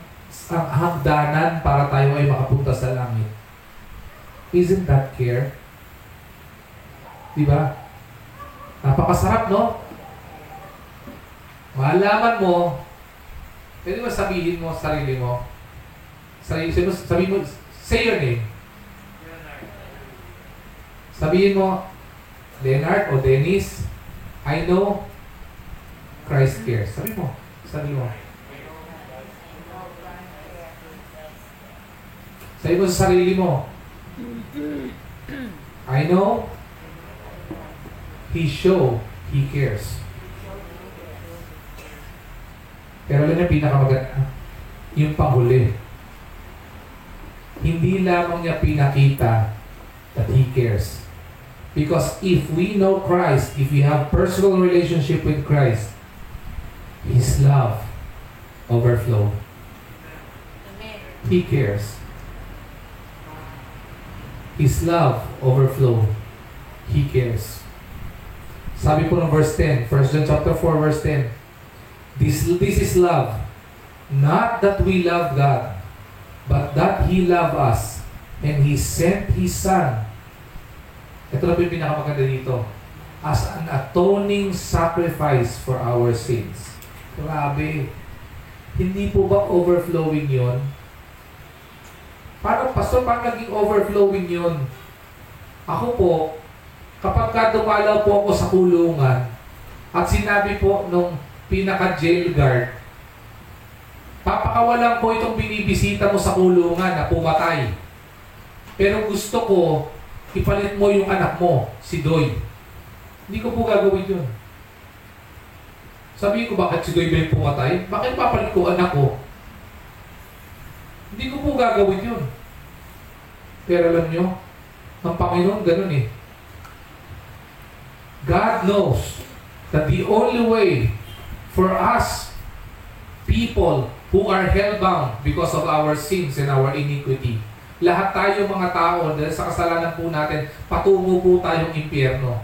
hagdanan para tayo ay makapunta sa langit. Isn't that care? Diba? Napakasarap, no? Malaman mo, pwede ba sabihin mo sa sarili mo? Sabihin mo, say your name. Sabihin mo, Leonard o Dennis, I know Christ cares. Sabihin mo, sabihin mo. Sabihin mo sa sarili mo, I know He cares. Pero alam niya pinakamaganda, yung panghuli. Hindi lamang niya pinakita that He cares. Because if we know Christ, if we have personal relationship with Christ, His love overflow. Amen. He cares. His love overflow. He cares. Sabi po ng verse 10, 1 John chapter 4 verse 10, This is love, not that we love God, but that He loved us, and He sent His Son. Ito na po yung pinakamaganda dito. As an atoning sacrifice for our sins. Grabe. Hindi po ba overflowing yon? Paano, Pastor, paano naging overflowing yon? Ako po, kapag dumalaw po ako sa kulungan, at sinabi po nung pinaka-jail guard, papakawalan ko itong binibisita mo sa kulungan na pumatay. Pero gusto ko, ipalit mo yung anak mo, si Doy. Hindi ko po gagawin yun. Sabihin ko, bakit si Doy ba yung pumatay? Bakit papalit ko anak ko? Hindi ko po gagawin yun. Pero alam nyo, ang Panginoon ganun eh. God knows that the only way for us, people who are hellbound because of our sins and our iniquity, lahat tayo mga tao, dahil sa kasalanan po natin, patungo po tayong impyerno.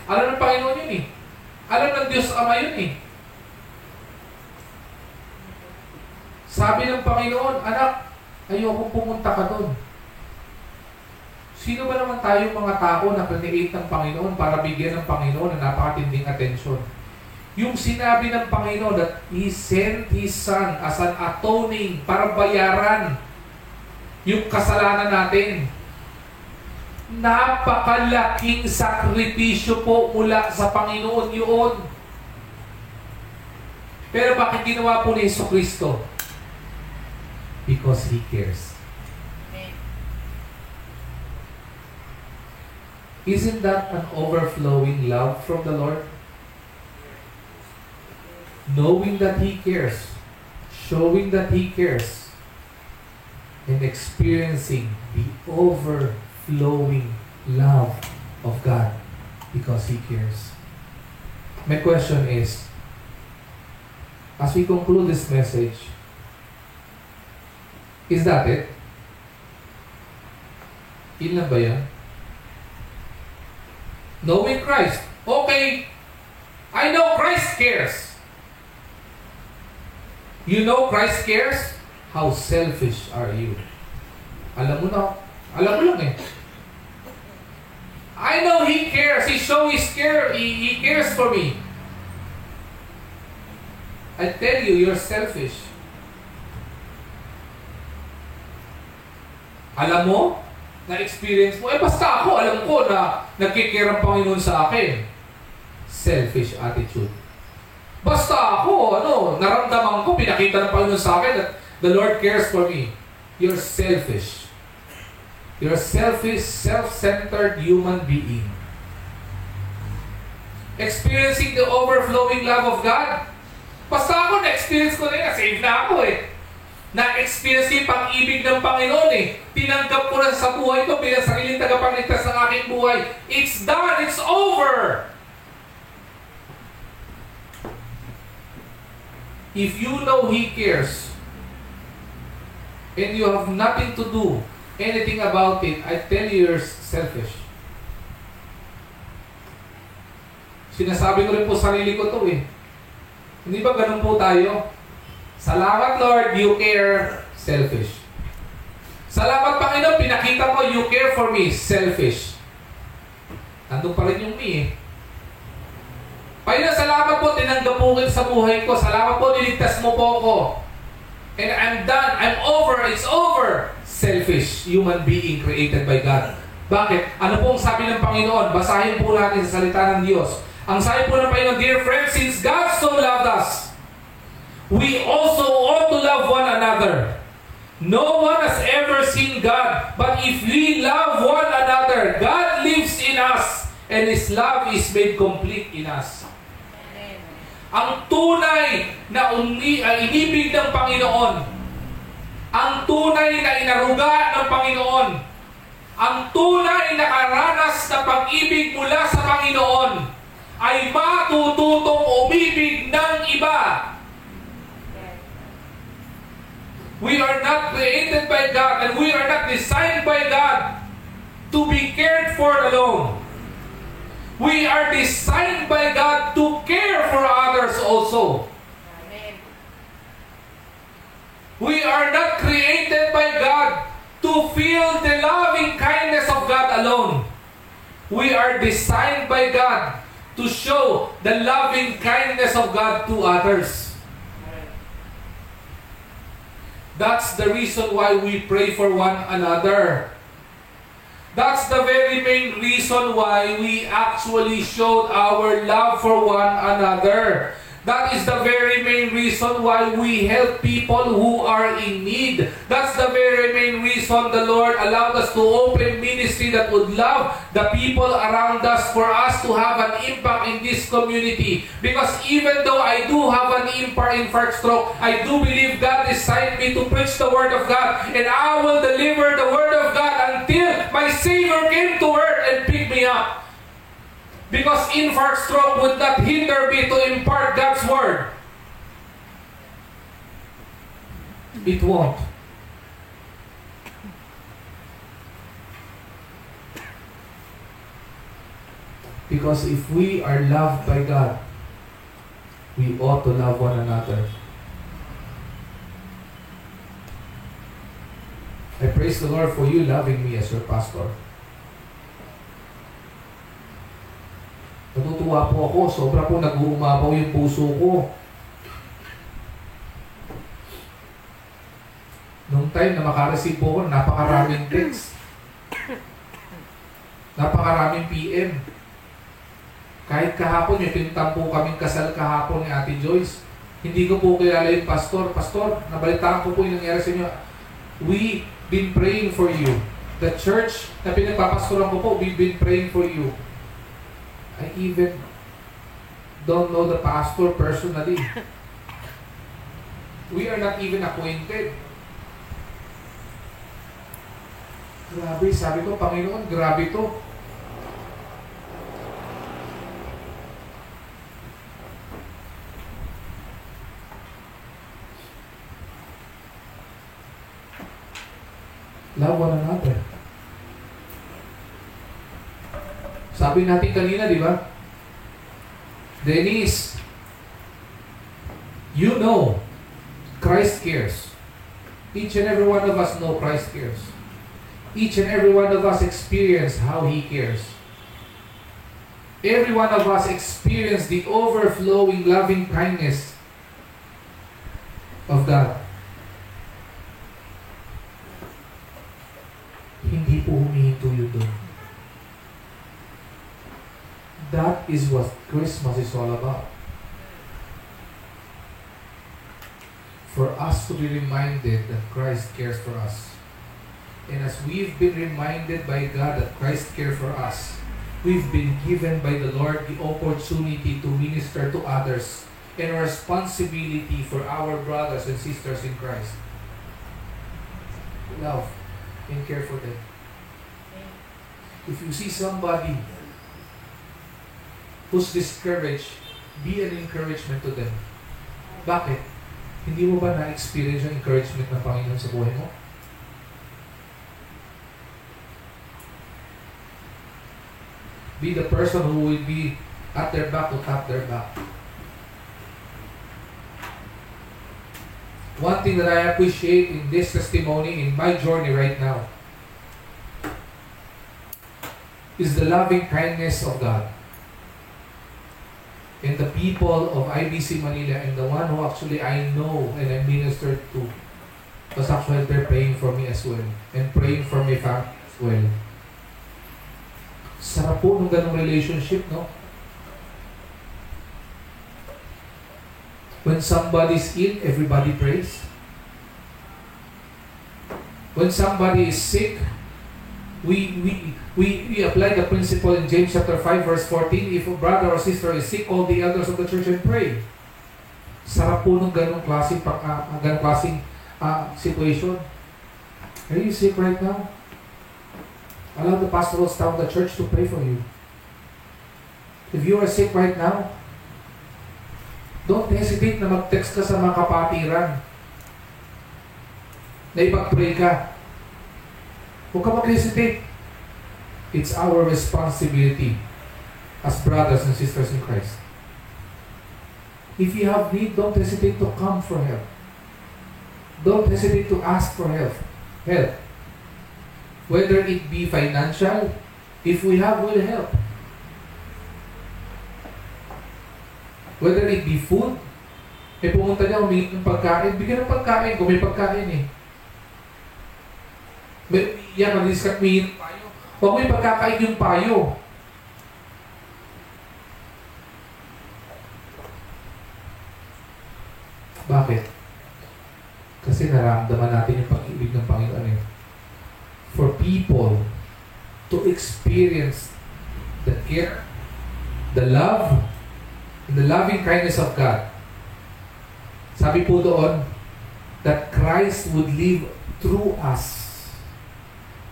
Alam ng Panginoon yun eh. Alam ng Diyos Ama yun eh. Sabi ng Panginoon, anak, ayoko pumunta ka doon. Sino ba naman tayo mga tao na create ng Panginoon para bigyan ng Panginoon ng napakatinding atensyon? Yung sinabi ng Panginoon that He sent His Son as an atoning para bayaran yung kasalanan natin. Napakalaking sakripisyo po mula sa Panginoon yun. Pero bakit ginawa po ni Jesucristo? Because He cares. Isn't that an overflowing love from the Lord? Knowing that He cares, showing that He cares, and experiencing the overflowing love of God because He cares. My question is, as we conclude this message, is that it? Yun lang ba yan? Knowing Christ. Okay, I know Christ cares. You know Christ cares? How selfish are you? Alam mo na. Alam mo lang eh. I know He cares. He shows His care. He cares for me. I tell you, you're selfish. Alam mo? Na-experience mo, basta ako, alam ko na nagkikare ang Panginoon sa akin. Selfish attitude. Basta ako, naramdaman ko, pinakita ng Panginoon sa akin that the Lord cares for me. You're selfish. You're a selfish, self-centered human being. Experiencing the overflowing love of God. Basta ako, na-experience ko na yun, save na ako eh. Na-experience yung pag-ibig ng Panginoon eh. Tinanggap ko na sa buhay ko bilang sariling tagapagligtas ng aking buhay. It's done. It's over. If you know He cares, and you have nothing to do anything about it, I tell you, you're selfish. Sinasabi ko rin po sarili ko to eh. Hindi ba ganun po tayo? Salamat Lord, you care. Selfish. Salamat Panginoon, pinakita mo, you care for me. Selfish. Nandun pa rin yung me eh. Panginoon, salamat po, tinanggap po kayo sa buhay ko. Salamat po, niligtas mo po ako. And I'm done. I'm over. It's over. Selfish. Human being created by God. Bakit? Ano po ang sabi ng Panginoon? Basahin po natin sa salita ng Diyos. Ang sabi po ng Panginoon, dear friends, since God so loved us, we also ought to love one another. No one has ever seen God, but if we love one another, God lives in us, and His love is made complete in us. Ang tunay na inibig ng Panginoon, ang tunay na inaruga ng Panginoon, ang tunay na karanas na pag-ibig mula sa Panginoon ay matututong umibig ng iba. We are not created by God and we are not designed by God to be cared for alone. We are designed by God to care for others also. Amen. We are not created by God to feel the loving kindness of God alone. We are designed by God to show the loving kindness of God to others. That's the reason why we pray for one another. That's the very main reason why we actually showed our love for one another. That is the very main reason why we help people who are in need. That's the very main reason the Lord allowed us to open ministry that would love the people around us, for us to have an impact in this community. Because even though I do have an impact in First Stroke, I do believe God designed me to preach the Word of God. And I will deliver the Word of God until my Savior came to earth and picked me up. Because First Stroke would not hinder me to impart God's Word. It won't. Because if we are loved by God, we ought to love one another. I praise the Lord for you loving me as your pastor. Natutuwa po ako, sobra po nag-uumapaw yung puso ko. Nung time na makareceive po ako, napakaraming text. Napakaraming PM. Kahit kahapon, yung pinuntan po kaming kasal kahapon ni Ate Joyce, hindi ko po kilala yung pastor. Pastor, nabalitaan ko po yung nangyari sa inyo. We been praying for you. The church na pinagpapastoran ko po, we've been praying for you. I even don't know the pastor personally. We are not even acquainted. Grabe, sabi ko, Panginoon, grabe to. Love one another. Sabi natin kanina, di ba? Denise, you know, Christ cares. Each and every one of us know Christ cares. Each and every one of us experience how He cares. Every one of us experience the overflowing loving kindness of God. Hindi po humihinto yun doon. That is what Christmas is all about. For us to be reminded that Christ cares for us. And as we've been reminded by God that Christ cares for us, we've been given by the Lord the opportunity to minister to others and a responsibility for our brothers and sisters in Christ. love and care for them. If you see somebody who's discouraged, be an encouragement to them. Bakit? Hindi mo ba na-experience yung encouragement ng Panginoon sa buhay mo? Be the person who will be at their back to tap their back. One thing that I appreciate in this testimony, in my journey right now, is the loving kindness of God. And the people of IBC Manila, and the one who actually I know and I ministered to, was actually there praying for me as well, and praying for my family as well. Sarap po ng ganong relationship, no? When somebody's ill, everybody prays. When somebody is sick, we apply the principle in James chapter 5 verse 14. If a brother or sister is sick, call the elders of the church and pray. Sarap po ng ganong klaseng situation. Are you sick right now? Allow the pastoral staff of the church to pray for you. If you are sick right now, don't hesitate na mag-text ka sa mga kapatiran na ipag-pray ka. Huwag ka mag-hesitate. It's our responsibility as brothers and sisters in Christ. If you have need, don't hesitate to come for help. Don't hesitate to ask for help. Whether it be financial, if we have, we'll help. Whether it be food, pumunta niya, humingi ng pagkain, bigyan ng pagkain, kung may pagkain malinis ka, humingi ng payo. Huwag may pagkakain yung payo. Bakit? Kasi nararamdaman natin yung pag-ibig ng Panginoon. For people to experience the care, the love, and the loving kindness of God. Sabi po doon, that Christ would live through us.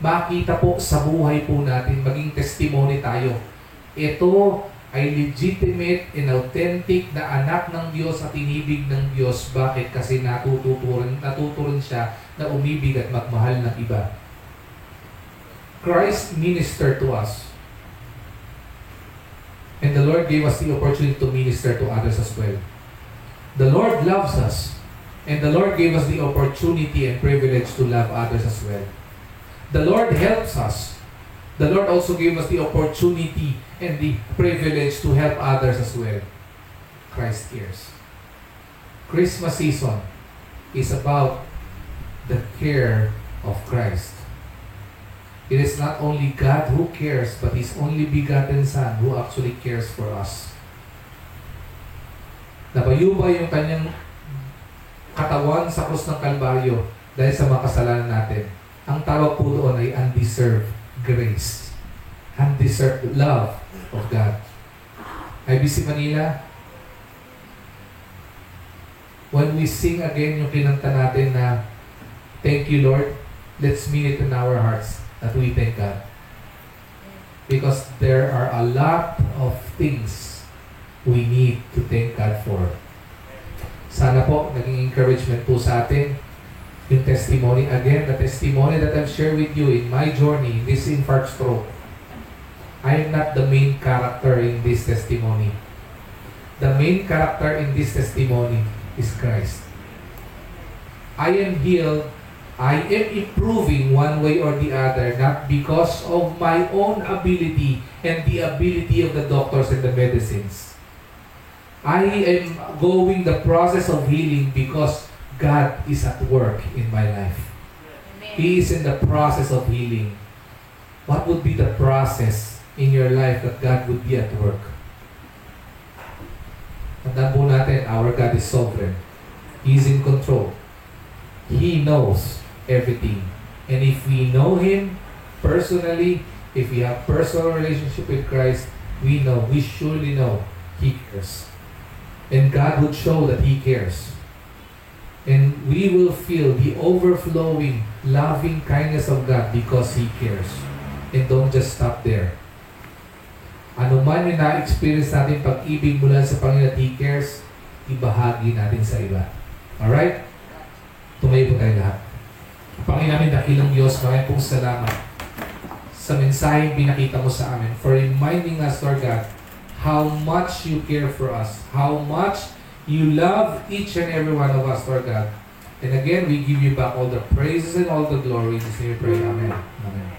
Makita po sa buhay po natin, maging testimony tayo. Ito ay legitimate and authentic na anak ng Diyos at inibig ng Diyos. Bakit? Kasi natuturan siya na umibig at magmahal ng iba. Christ ministered to us. And the Lord gave us the opportunity to minister to others as well. The Lord loves us. And the Lord gave us the opportunity and privilege to love others as well. The Lord helps us. The Lord also gave us the opportunity and the privilege to help others as well. Christ cares. Christmas season is about the care of Christ. It is not only God who cares, but His only begotten Son who actually cares for us. Nabayuba yung kanyang katawan sa krus ng Kalbaryo dahil sa mga kasalanan natin. Ang tawag po doon ay undeserved grace. Undeserved love of God. IBC Manila, when we sing again yung kinanta natin na thank you Lord, let's mean it in our hearts that we thank God. Because there are a lot of things we need to thank God for. Sana po, naging encouragement po sa atin yung testimony. Again, the testimony that I've shared with you in my journey, in this infarct stroke. I am not the main character in this testimony. The main character in this testimony is Christ. I am healed. I am improving one way or the other, not because of my own ability and the ability of the doctors and the medicines. I am going the process of healing because God is at work in my life. Amen. He is in the process of healing. What would be the process in your life that God would be at work? Tandaan po natin, our God is sovereign. He is in control. He knows everything. And if we know Him personally, if we have personal relationship with Christ, we surely know He cares. And God would show that He cares. And we will feel the overflowing, loving kindness of God because He cares. And don't just stop there. Ano man yung na-experience natin pag-ibig mula sa Panginoon at He cares, ibahagi natin sa iba. Alright? Tumayo po tayo lahat. Panginoon namin, dakilang Diyos, maraming pong salamat sa mensaheng pinakita mo sa amin for reminding us, Lord God, how much you care for us, how much you love each and every one of us, Lord God. And again, we give you back all the praises and all the glory. In Jesus' name we pray. Amen. Amen.